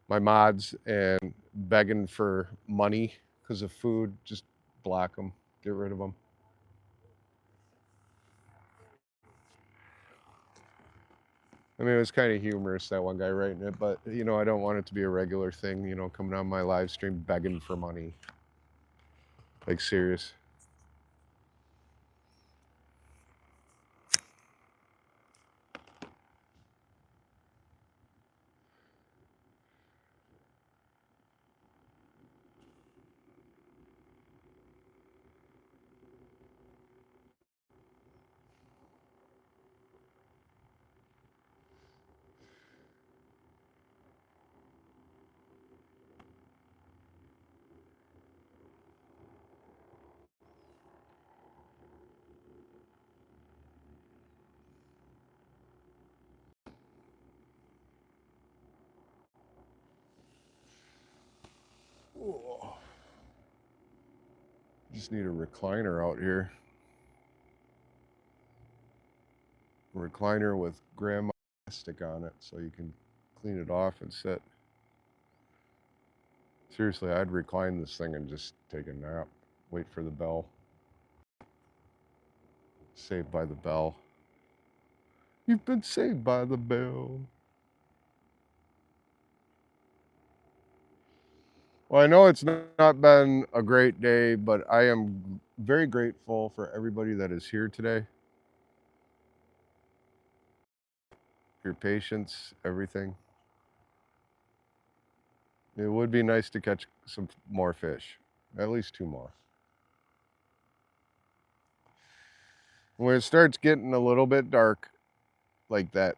mods, and begging for money because of food, just block them, get rid of them. I mean, it was kind of humorous, that one guy writing it, but, you know, I don't want it to be a regular thing, you know, coming on my live stream begging for money. Like, serious. Oh. Just need a recliner out here. A recliner with grandma plastic on it so you can clean it off and sit. Seriously, I'd recline this thing and just take a nap. Wait for the bell. Saved by the bell. You've been saved by the bell. Well, I know it's not been a great day, but I am very grateful for everybody that is here today. Your patience, everything. It would be nice to catch some more fish, at least 2 more. When it starts getting a little bit dark, like that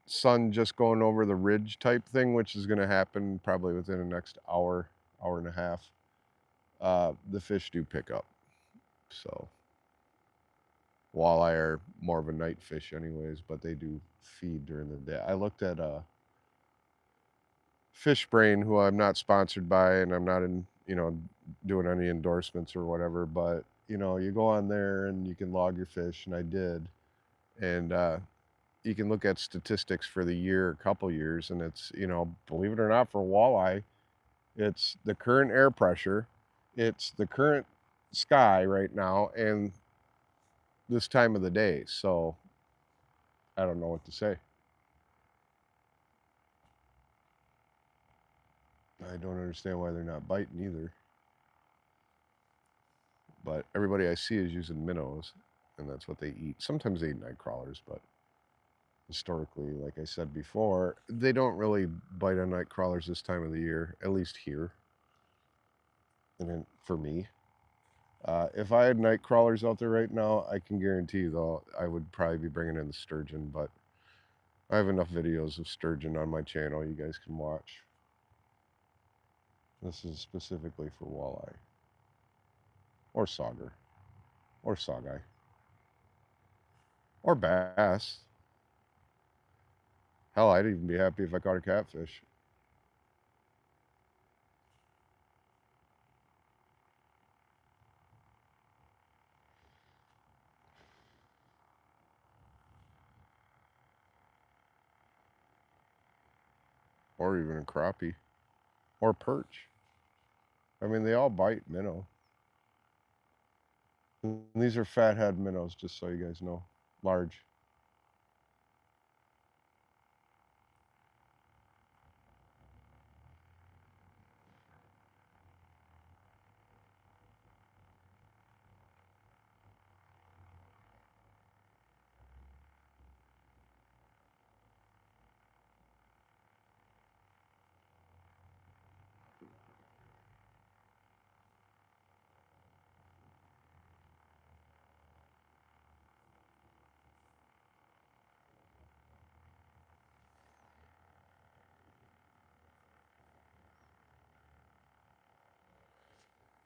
sun just going over the ridge type thing, which is going to happen probably within the next hour, hour and a half, the fish do pick up. So walleye are more of a night fish anyways, but they do feed during the day. I looked at Fish Brain, who I'm not sponsored by, and I'm not in, doing any endorsements or whatever, but you go on there and you can log your fish, and I did. And you can look at statistics for the year, a couple years, and it's, believe it or not, for walleye, it's the current air pressure, it's the current sky right now, and this time of the day. So I don't know what to say. I don't understand why they're not biting either. But everybody I see is using minnows, and that's what they eat. Sometimes they eat night crawlers, but historically, like I said before, they don't really bite on night crawlers this time of the year, at least here. And then for me, if I had night crawlers out there right now, I can guarantee you, though, I would probably be bringing in the sturgeon, but I have enough videos of sturgeon on my channel you guys can watch. This is specifically for walleye, or sauger, or saugeye, or bass. Hell, I'd even be happy if I caught a catfish. Or even a crappie. Or perch. I mean, they all bite minnow. And these are fathead minnows, just so you guys know. Large.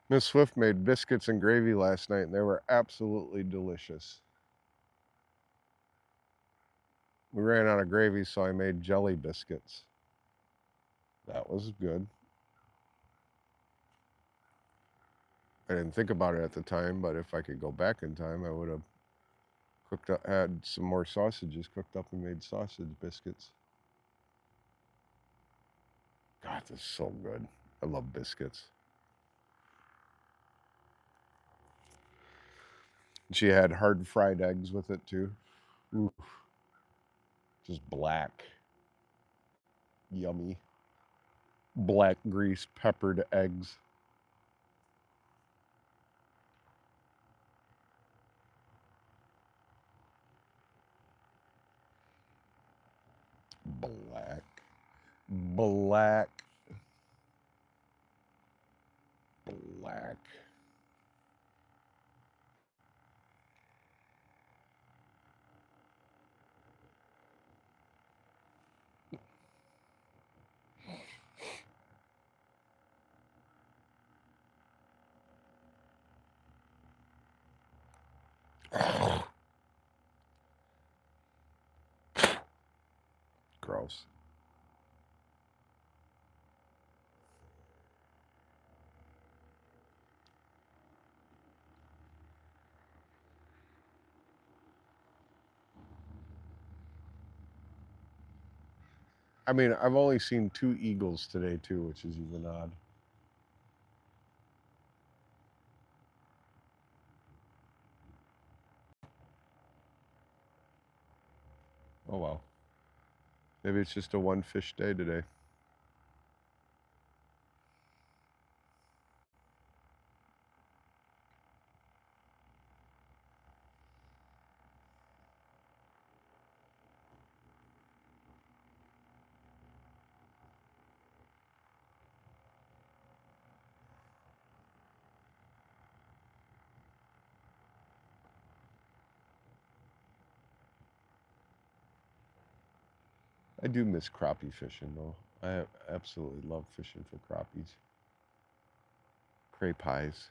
Miss Swift made biscuits and gravy last night, and they were absolutely delicious. We ran out of gravy, so I made jelly biscuits. That was good. I didn't think about it at the time, but if I could go back in time, I would have had some more sausages cooked up and made sausage biscuits. God, this is so good. I love biscuits. She had hard fried eggs with it too. Oof. Just black. Yummy. Black grease peppered eggs. Black. Black. Black. Gross. I mean, I've only seen 2 eagles today too, which is even odd. Oh well. Maybe it's just a one fish day today. I do miss crappie fishing though. I absolutely love fishing for crappies. Cray pies.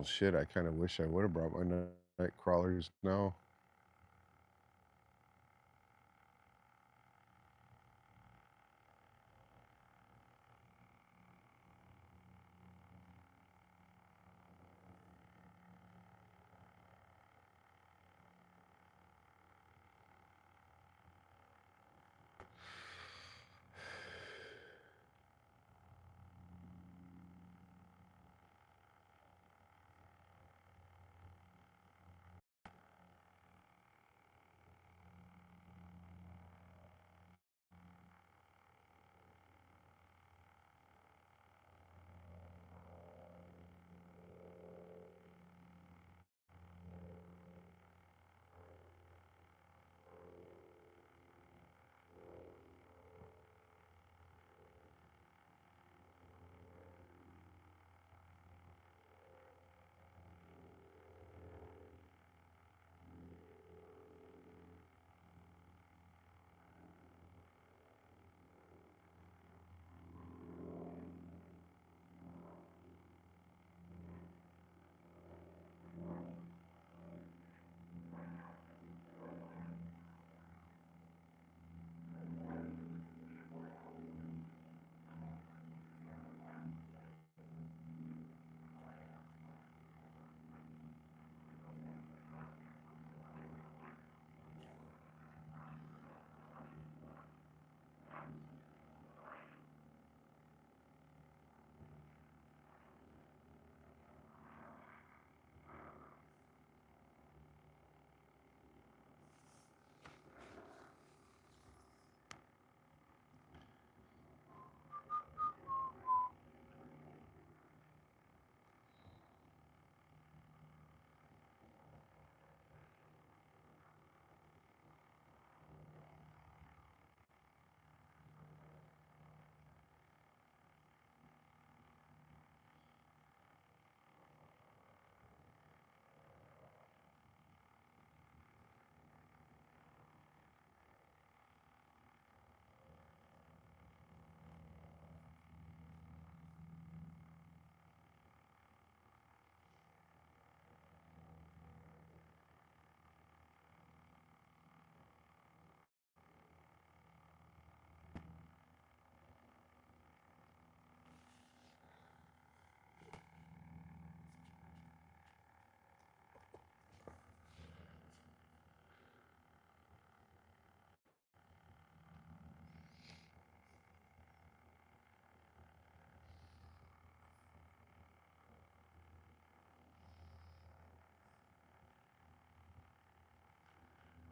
Well, shit, I kind of wish I would have brought my night crawlers now.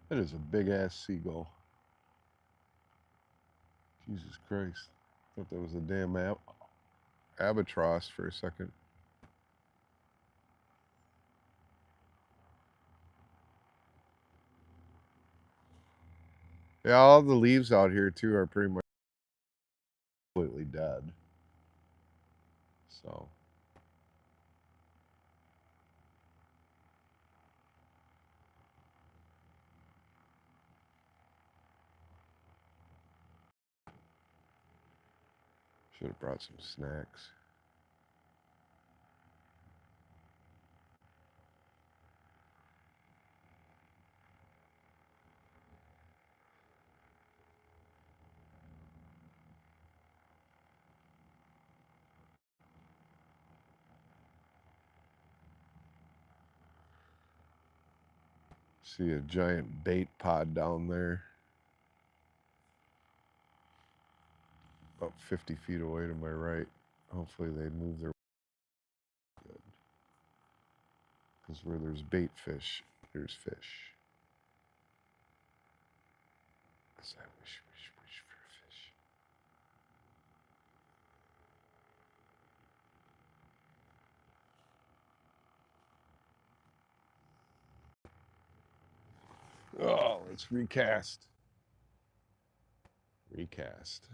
That is a big ass seagull. Jesus Christ. Thought that was a damn albatross for a second. Yeah, all the leaves out here too are pretty much completely dead. So should have brought some snacks. See a giant bait pod down there. About 50 feet away to my right. Hopefully they move their good. Because where there's bait fish, there's fish. Because I wish for fish. Oh, let's recast. Recast.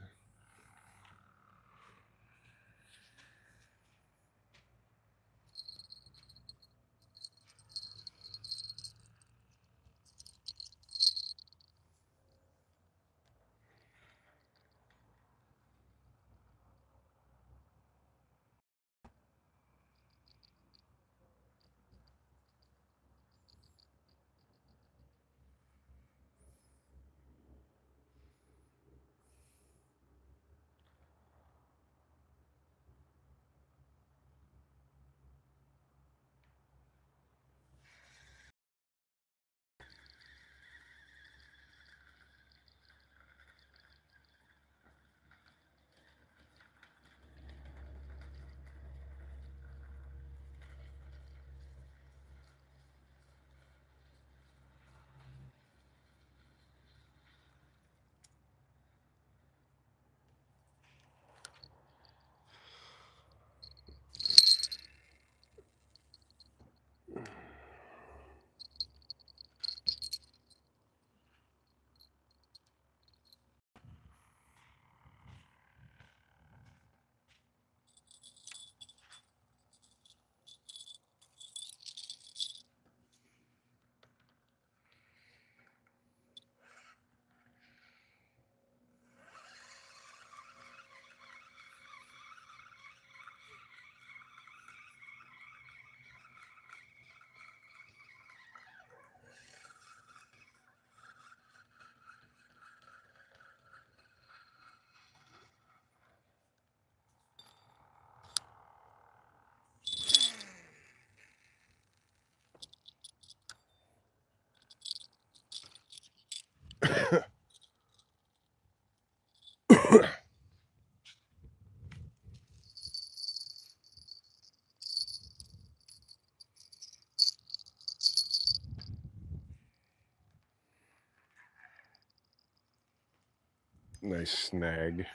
Nice snag.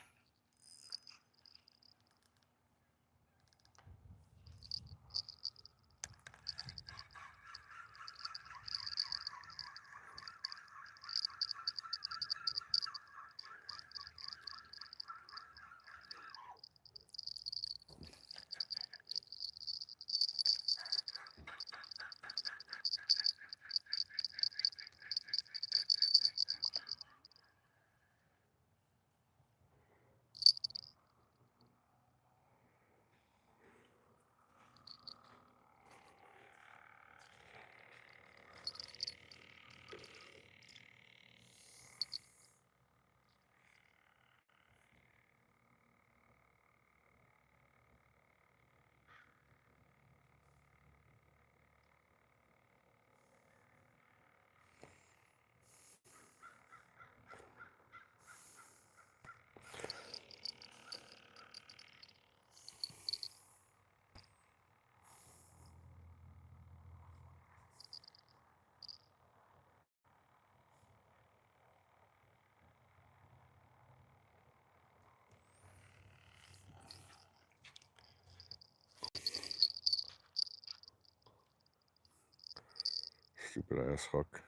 Stupid ass hook.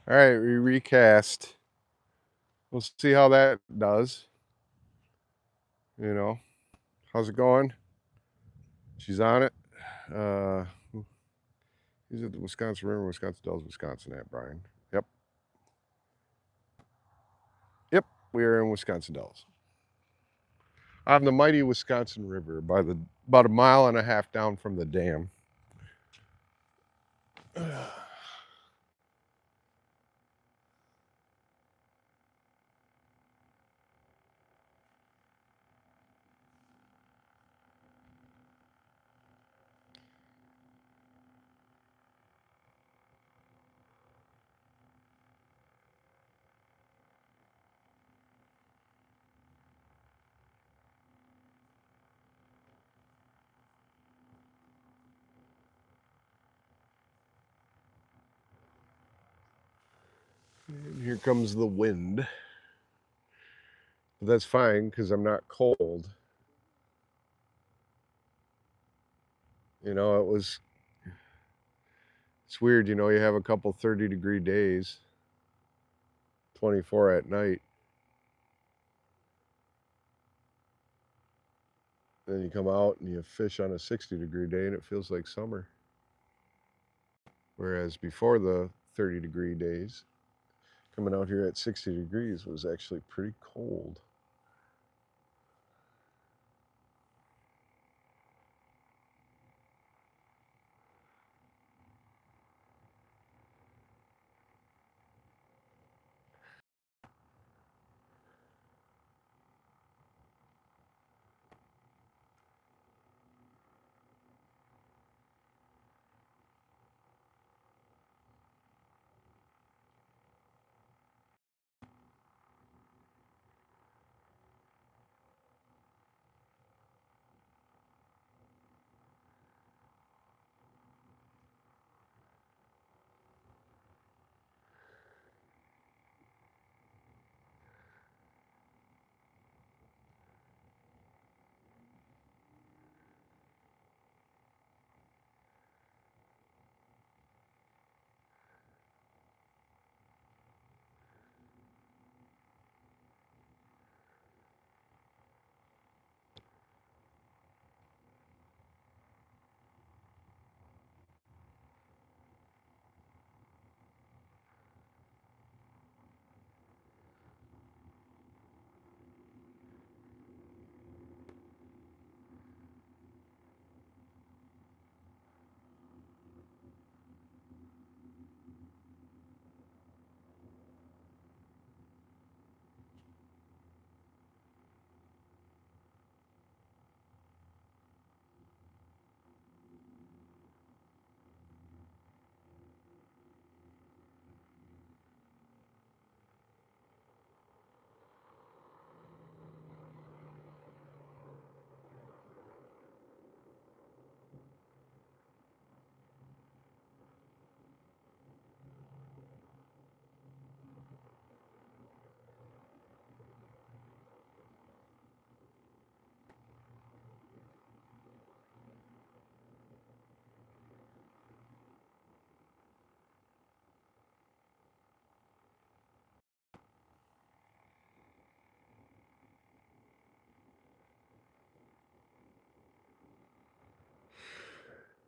All right, we recast. We'll see how that does. You know, how's it going? She's on it. He's at the Wisconsin River, Wisconsin Dells, Wisconsin at Brian. Yep. Yep, we are in Wisconsin Dells. On the mighty Wisconsin River by about a mile and a half down from the dam. And here comes the wind. But that's fine because I'm not cold. You know, it's weird, you know, you have a couple 30-degree days, 24 at night. Then you come out and you fish on a 60-degree day and it feels like summer. Whereas before the 30-degree days, coming out here at 60 degrees was actually pretty cold.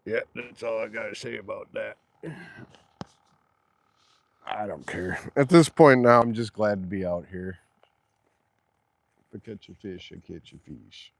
Yeah, that's all I got to say about that. I don't care. At this point now, I'm just glad to be out here. If I catch a fish, I catch a fish.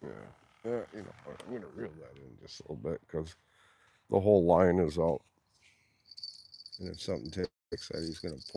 Yeah, yeah, you know, I'm gonna reel that in just a little bit because the whole line is out, and if something takes that, he's gonna pull.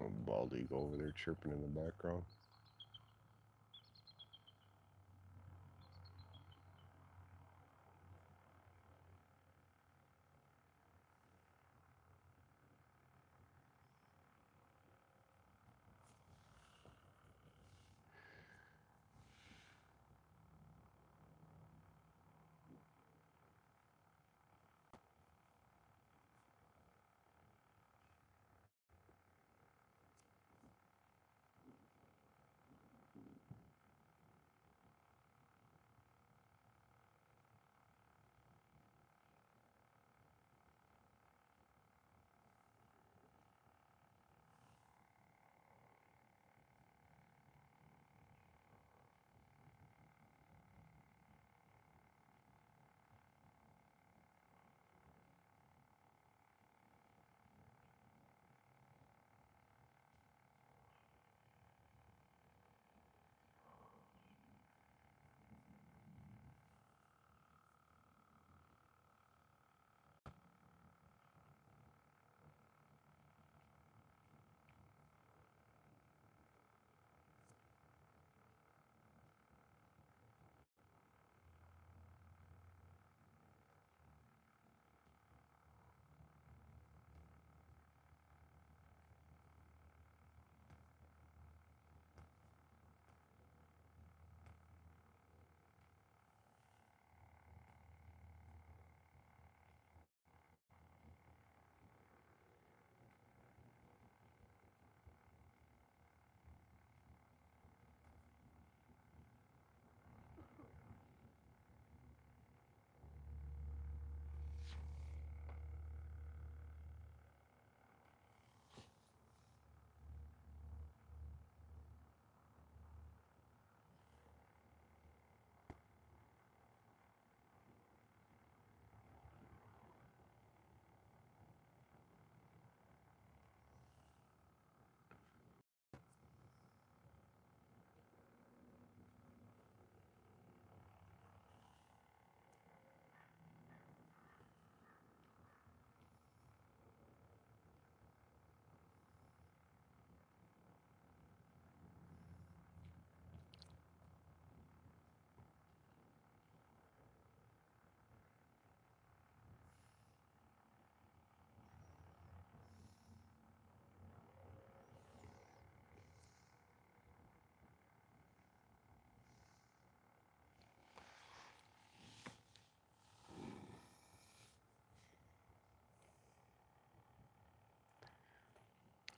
A bald eagle over there chirping in the background.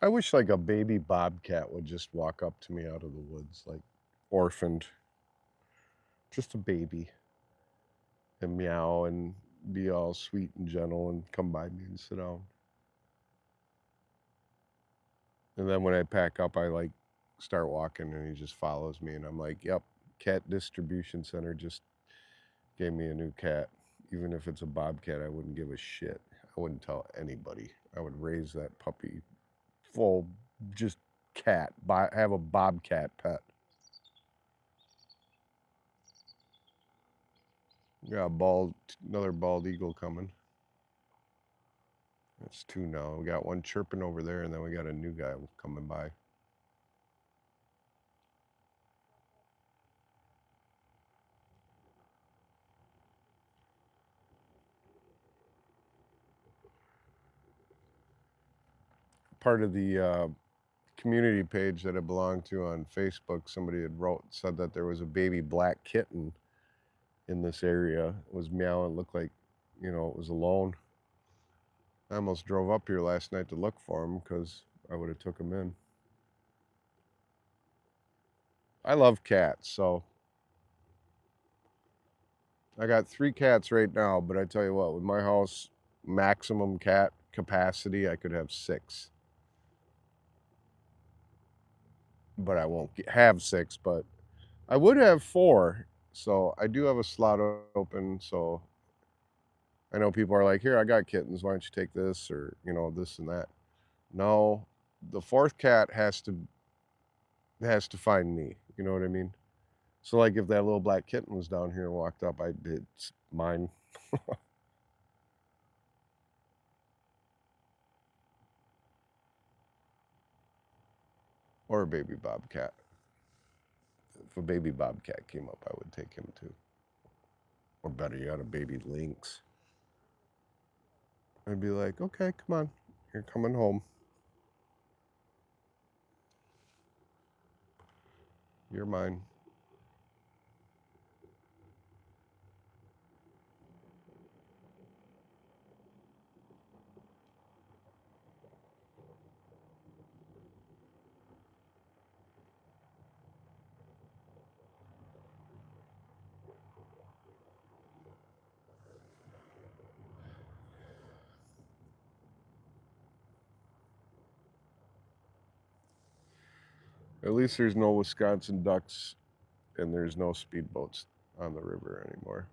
I wish like a baby bobcat would just walk up to me out of the woods, like orphaned, just a baby, and meow and be all sweet and gentle and come by me and sit down. And then when I pack up, I like start walking and he just follows me. And I'm like, yep, cat distribution center just gave me a new cat. Even if it's a bobcat, I wouldn't give a shit. I wouldn't tell anybody. I would raise that puppy full, just cat. Have a bobcat pet. Yeah, another bald eagle coming. That's two now. We got one chirping over there, and then we got a new guy coming by. Part of the community page that I belong to on Facebook, somebody had said that there was a baby black kitten in this area. It was meowing, looked like, you know, it was alone. I almost drove up here last night to look for him because I would have took him in. I love cats, so I got 3 cats right now, but I tell you what, with my house maximum cat capacity, I could have 6. But I won't have 6, but I would have 4. So I do have a slot open, so I know people are like, "Here, I got kittens. Why don't you take this?" or, you know, this and that. No, the 4th cat has to find me. You know what I mean? So like if that little black kitten was down here and walked up, it's mine. Or a baby bobcat. If a baby bobcat came up, I would take him too. Or better yet, a baby lynx. I'd be like, "Okay, come on. You're coming home. You're mine." At least there's no Wisconsin ducks and there's no speedboats on the river anymore.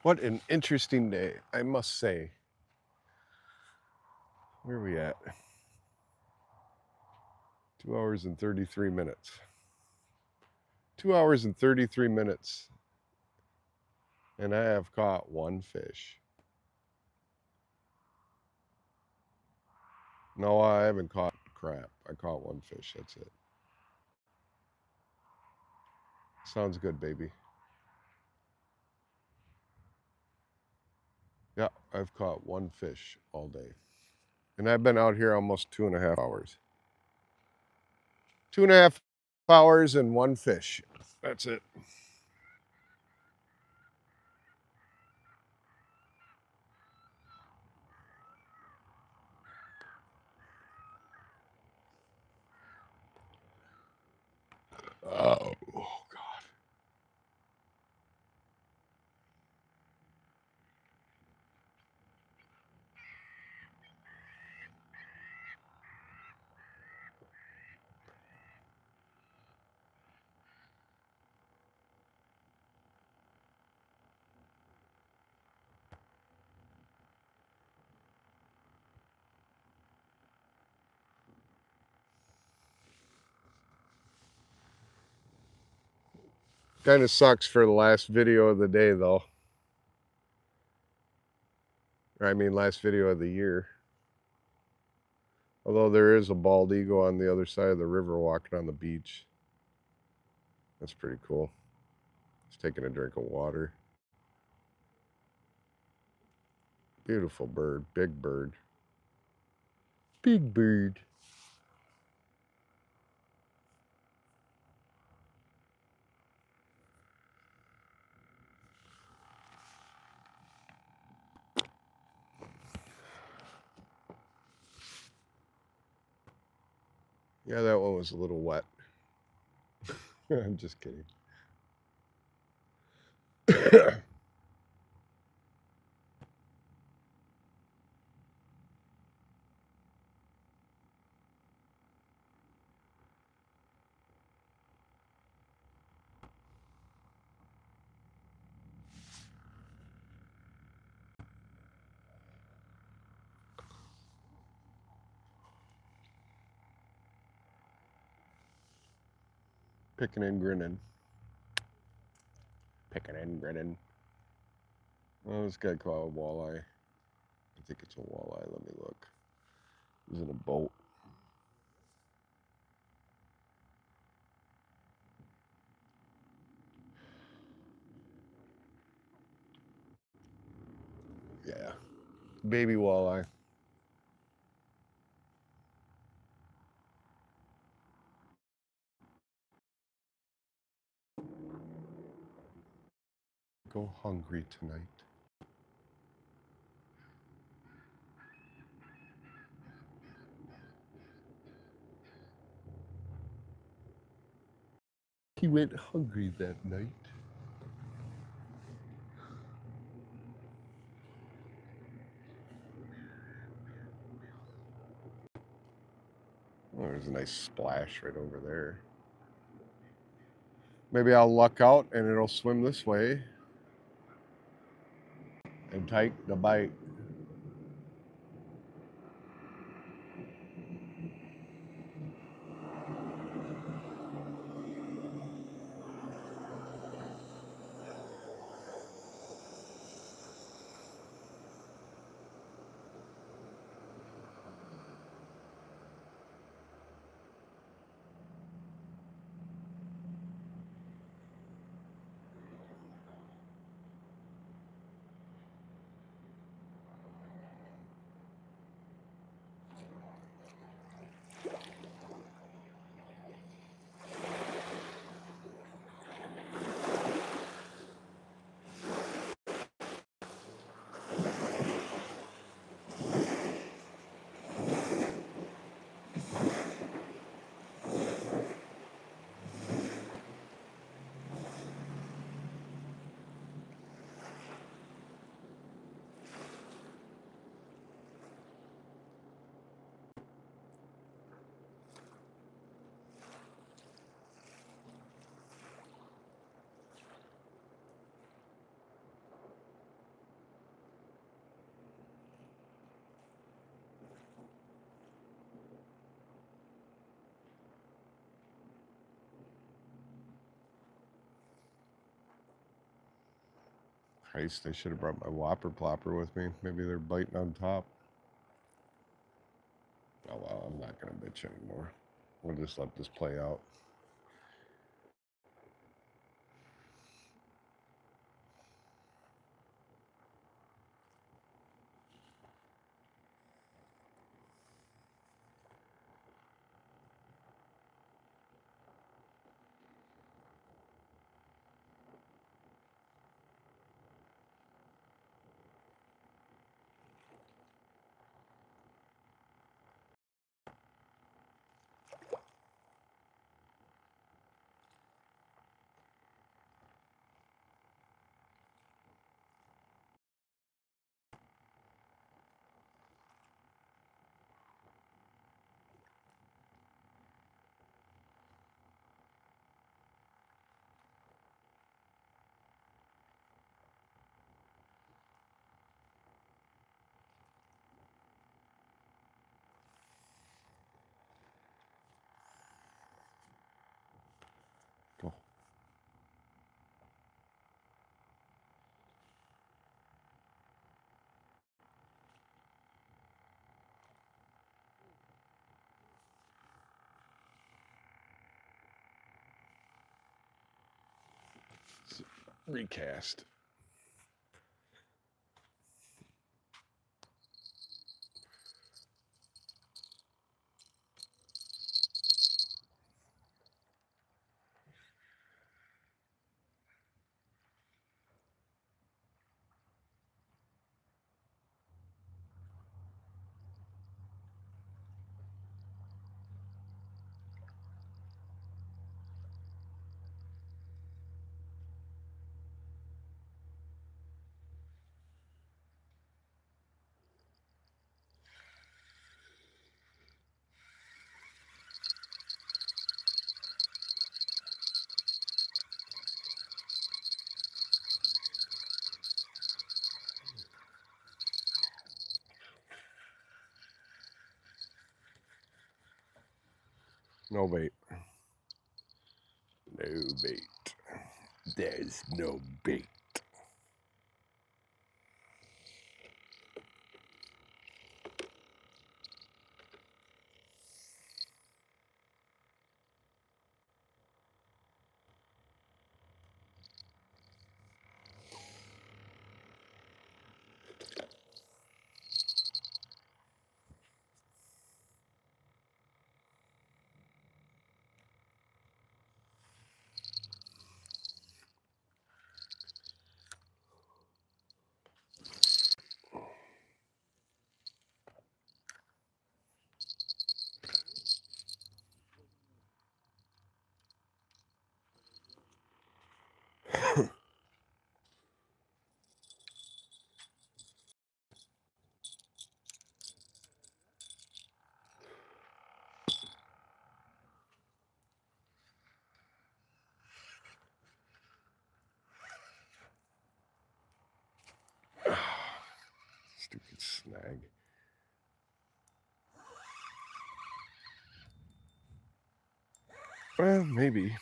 What an interesting day, I must say. Where are we at? 2 hours and 33 minutes. 2 hours and 33 minutes. And I have caught one fish. No, I haven't caught crap. I caught one fish, that's it. Sounds good, baby. Yeah, I've caught one fish all day. And I've been out here almost 2.5 hours. 2.5 hours and one fish. That's it. Oh, God. Kind of sucks for the last video of the day, though. Or, I mean, last video of the year. Although there is a bald eagle on the other side of the river walking on the beach. That's pretty cool. He's taking a drink of water. Beautiful bird. Big bird. Big bird. Yeah, that one was a little wet. I'm just kidding. Picking and grinning. Picking and grinning. Oh, this guy caught a walleye. I think it's a walleye. Let me look. He's in a boat. Yeah. Baby walleye. Go hungry tonight. He went hungry that night. Oh, there's a nice splash right over there. Maybe I'll luck out and it'll swim this way and take the bite. Christ, I should have brought my whopper plopper with me. Maybe they're biting on top. Oh well, I'm not gonna bitch anymore. We'll just let this play out. Go. Recast. No bait. No bait. There's no bait. Stupid snag. Well, maybe.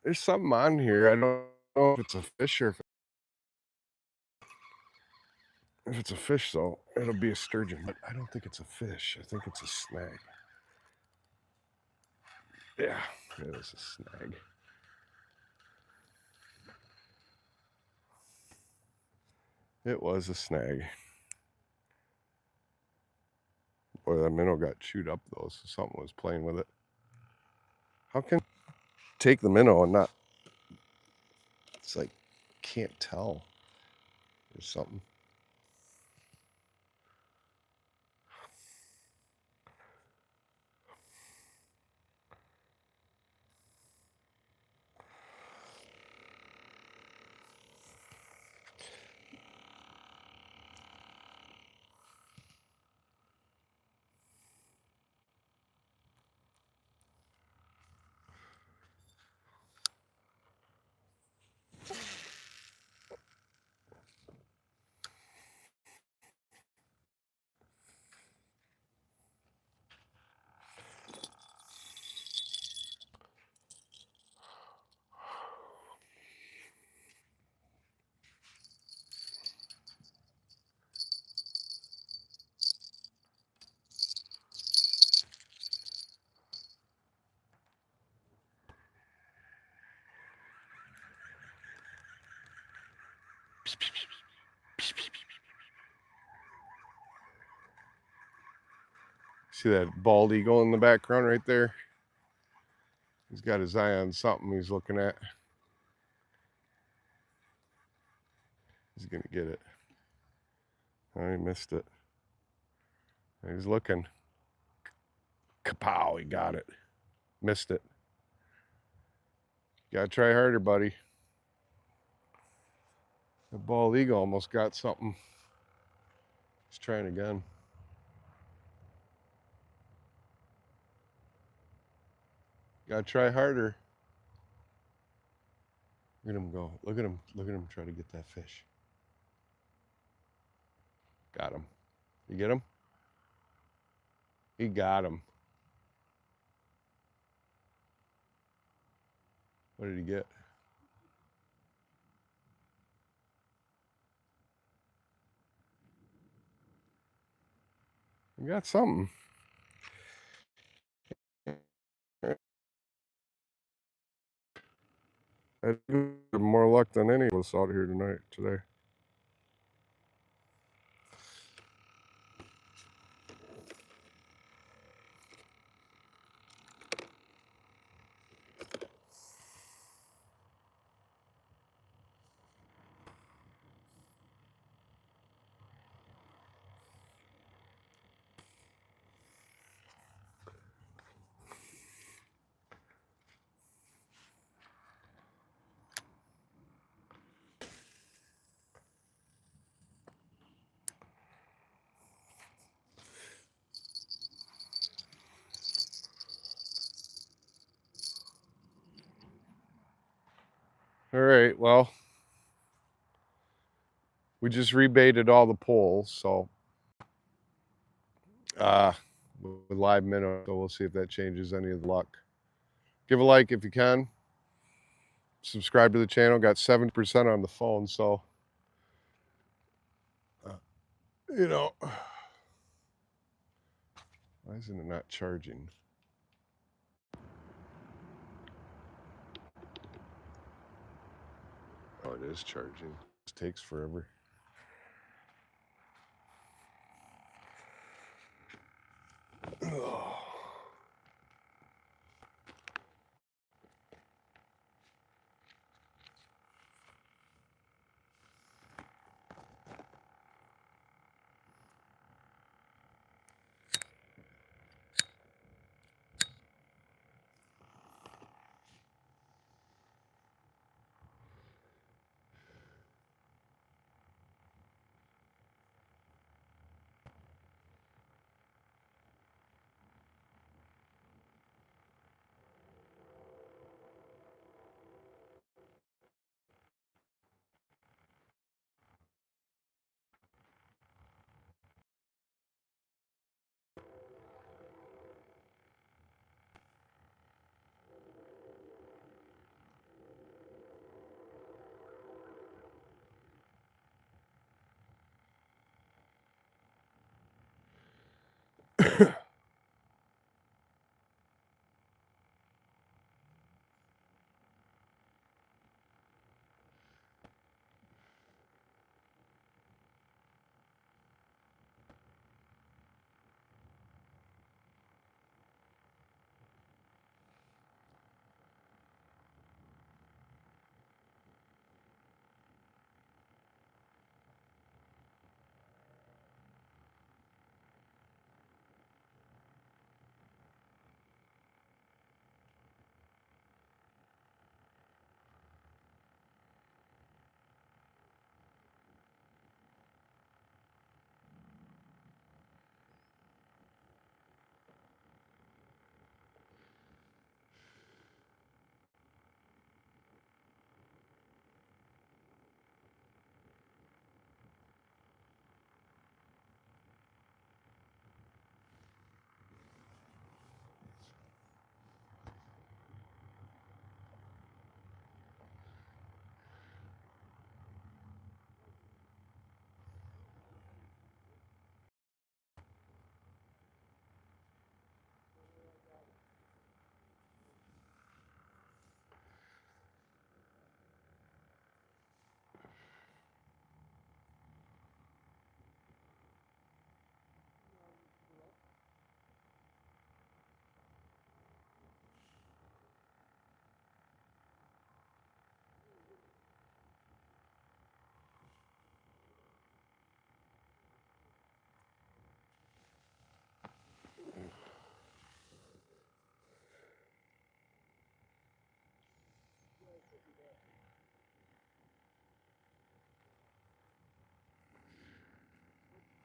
There's something on here. I don't know if it's a fish or if it's a fish, though, it'll be a sturgeon. But I don't think it's a fish. I think it's a snag. Yeah, it is a snag. It was a snag. Boy, that minnow got chewed up, though, so something was playing with it. How can take the minnow and not... It's like, can't tell. There's something. See that bald eagle in the background right there? He's got his eye on something he's looking at. He's gonna get it. Oh, he missed it. He's looking. Kapow, he got it. Missed it. Gotta try harder, buddy. The bald eagle almost got something. He's trying again. Gotta try harder. Look at him go. Look at him. Look at him try to get that fish. Got him. You get him? He got him. What did he get? He got something. I had more luck than any of us out here today. All right, well, we just rebaited all the poles, so with live minnow, so we'll see if that changes any of the luck. Give a like if you can. Subscribe to the channel. Got 70% on the phone, so you know. Why isn't it not charging? Oh, it is charging. It takes forever. Oh.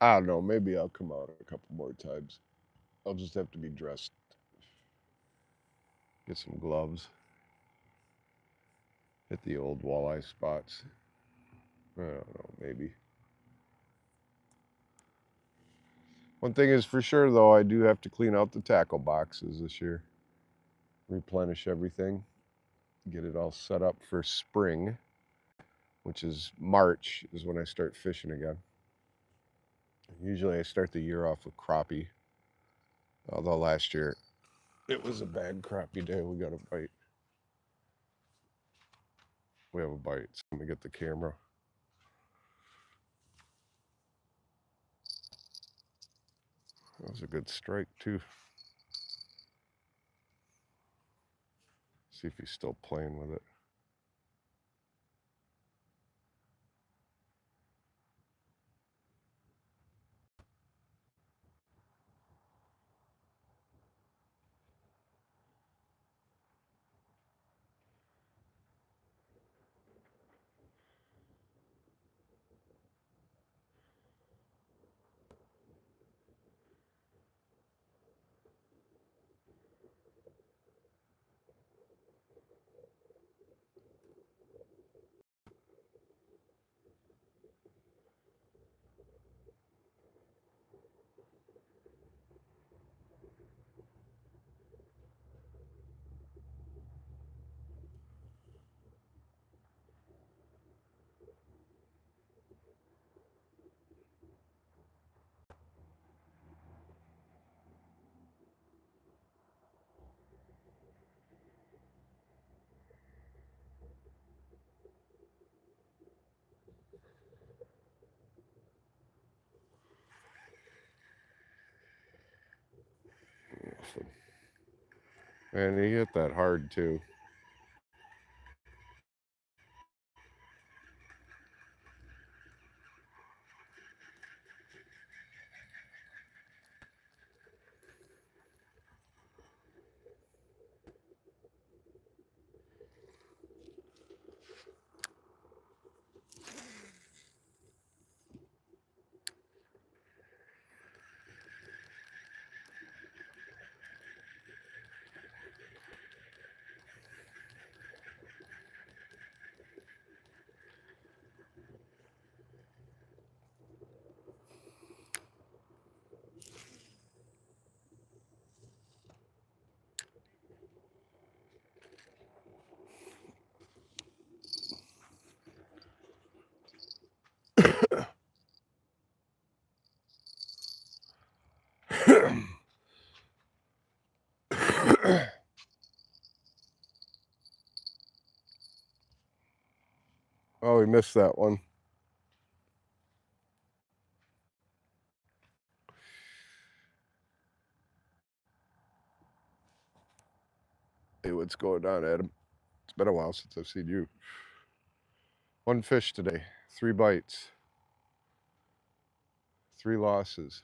I don't know. Maybe I'll come out a couple more times. I'll just have to be dressed. Get some gloves. Hit the old walleye spots. I don't know, maybe. One thing is for sure, though, I do have to clean out the tackle boxes this year. Replenish everything. Get it all set up for spring, which is March, is when I start fishing again. Usually I start the year off with crappie. Although last year it was a bad crappie day. We got a bite. We have a bite. So let me get the camera. That was a good strike, too. See if he's still playing with it. And he hit that hard, too. Oh, we missed that one. Hey, what's going on, Adam? It's been a while since I've seen you. One fish today, 3 bites, 3 losses.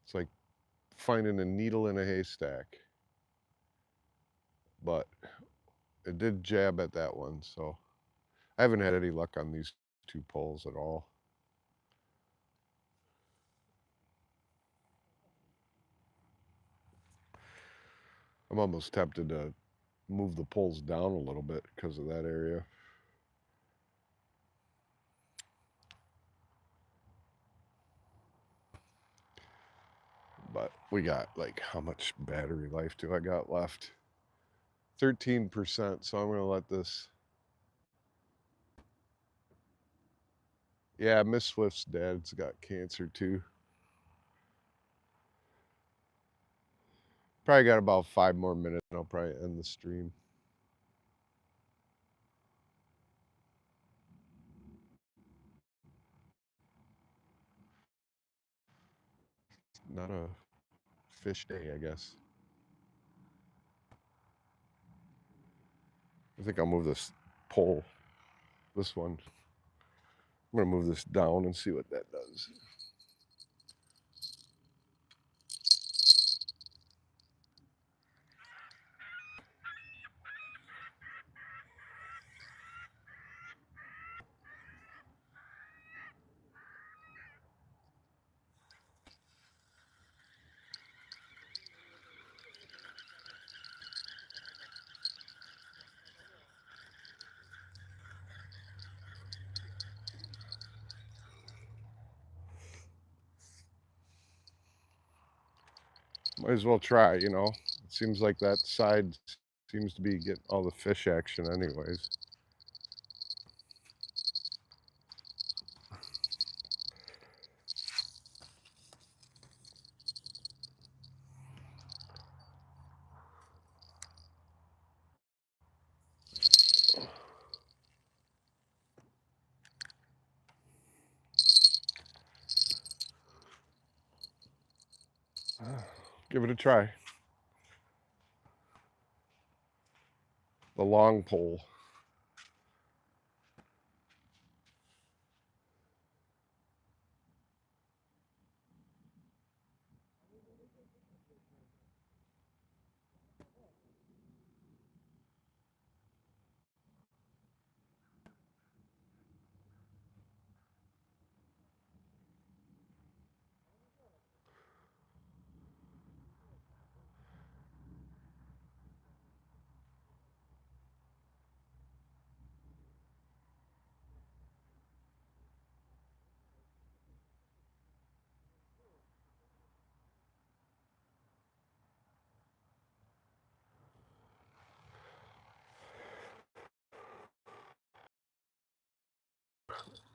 It's like finding a needle in a haystack. But it did jab at that one, so I haven't had any luck on these 2 poles at all. I'm almost tempted to move the poles down a little bit because of that area. But we got, like, how much battery life do I got left? 13%, so I'm going to let this. Yeah, Miss Swift's dad's got cancer too. Probably got about 5 more minutes and I'll probably end the stream. Not a fish day, I guess. I think I'll move this pole, this one. I'm going to move this down and see what that does. Might as well try, you know. It seems like that side seems to be getting all the fish action anyways. Give it a try. The long pole.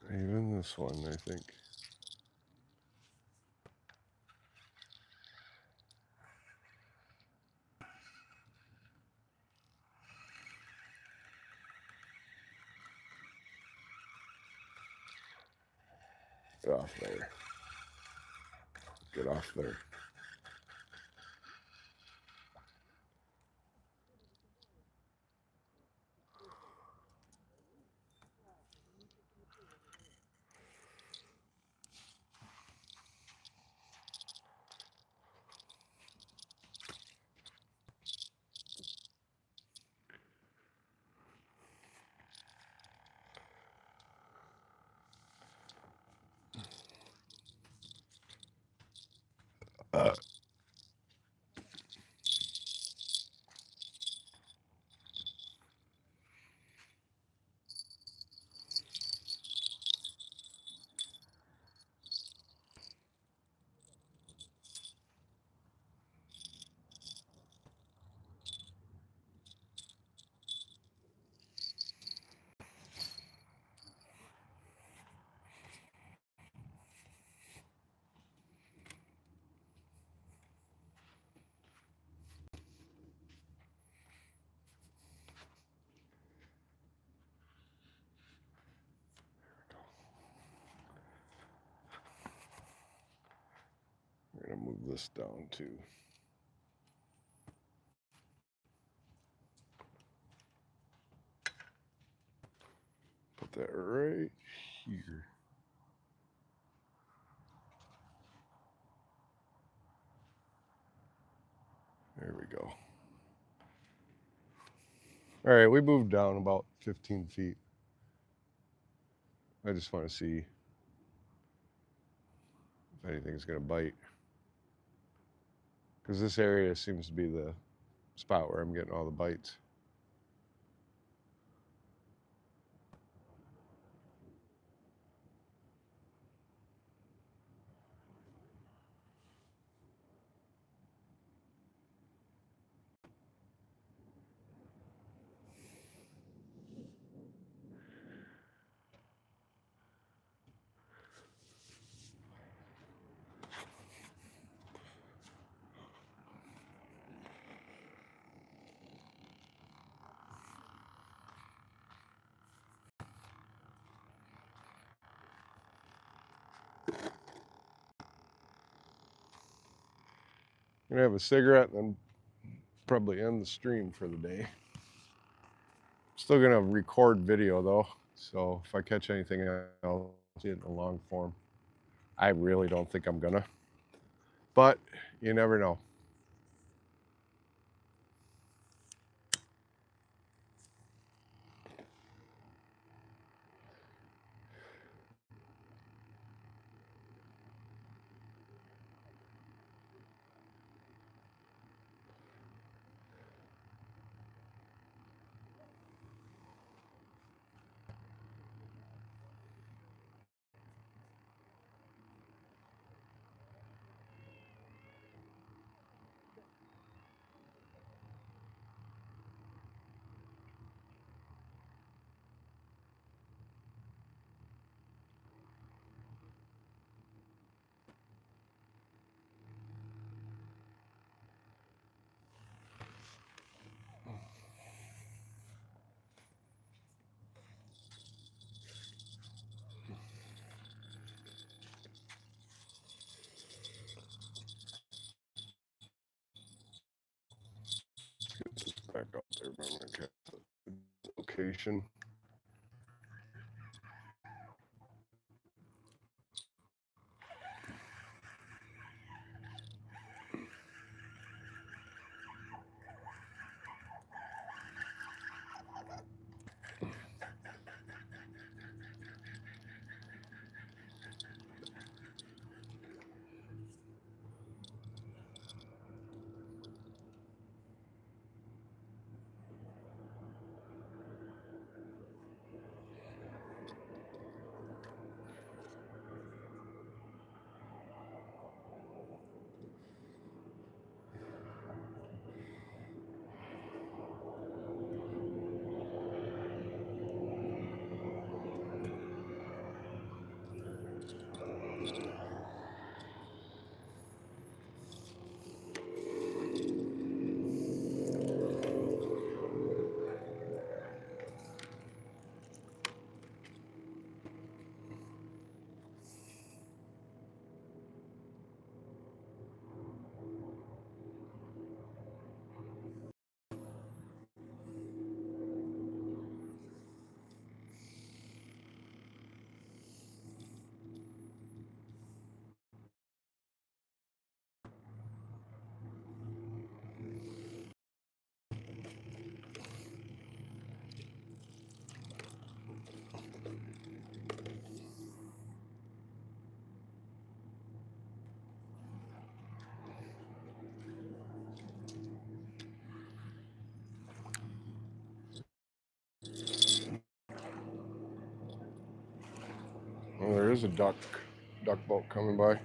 Even this one, I think. Get off there. Get off there. We're going to move this down too. Put that right here. There we go. All right, we moved down about 15 feet. I just want to see if anything's going to bite. Because this area seems to be the spot where I'm getting all the bites. I'm going to have a cigarette and then probably end the stream for the day. Still going to record video though, so if I catch anything else, I'll see it in the long form. I really don't think I'm gonna, but you never know. I remember the location. Well, there is a duck boat coming by.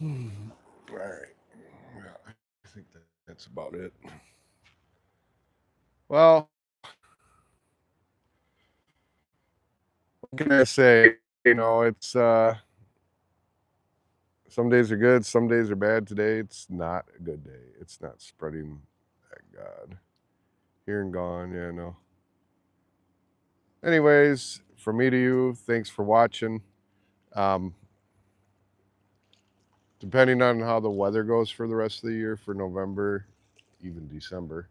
All right. Well, I think that's about it. Well, what can I say? You know, it's some days are good, some days are bad. Today, it's not a good day. It's not spreading. God, here and gone. Yeah, no. Anyways, from me to you, thanks for watching. Depending on how the weather goes for the rest of the year, for November, even December,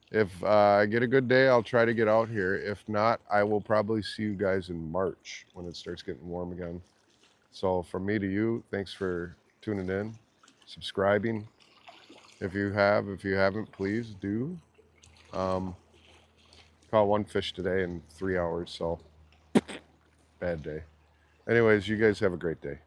if I get a good day, I'll try to get out here. If not, I will probably see you guys in March when it starts getting warm again. So from me to you, thanks for tuning in, subscribing. If you have, if you haven't, please do. Caught one fish today in 3 hours, so bad day. Anyways, you guys have a great day.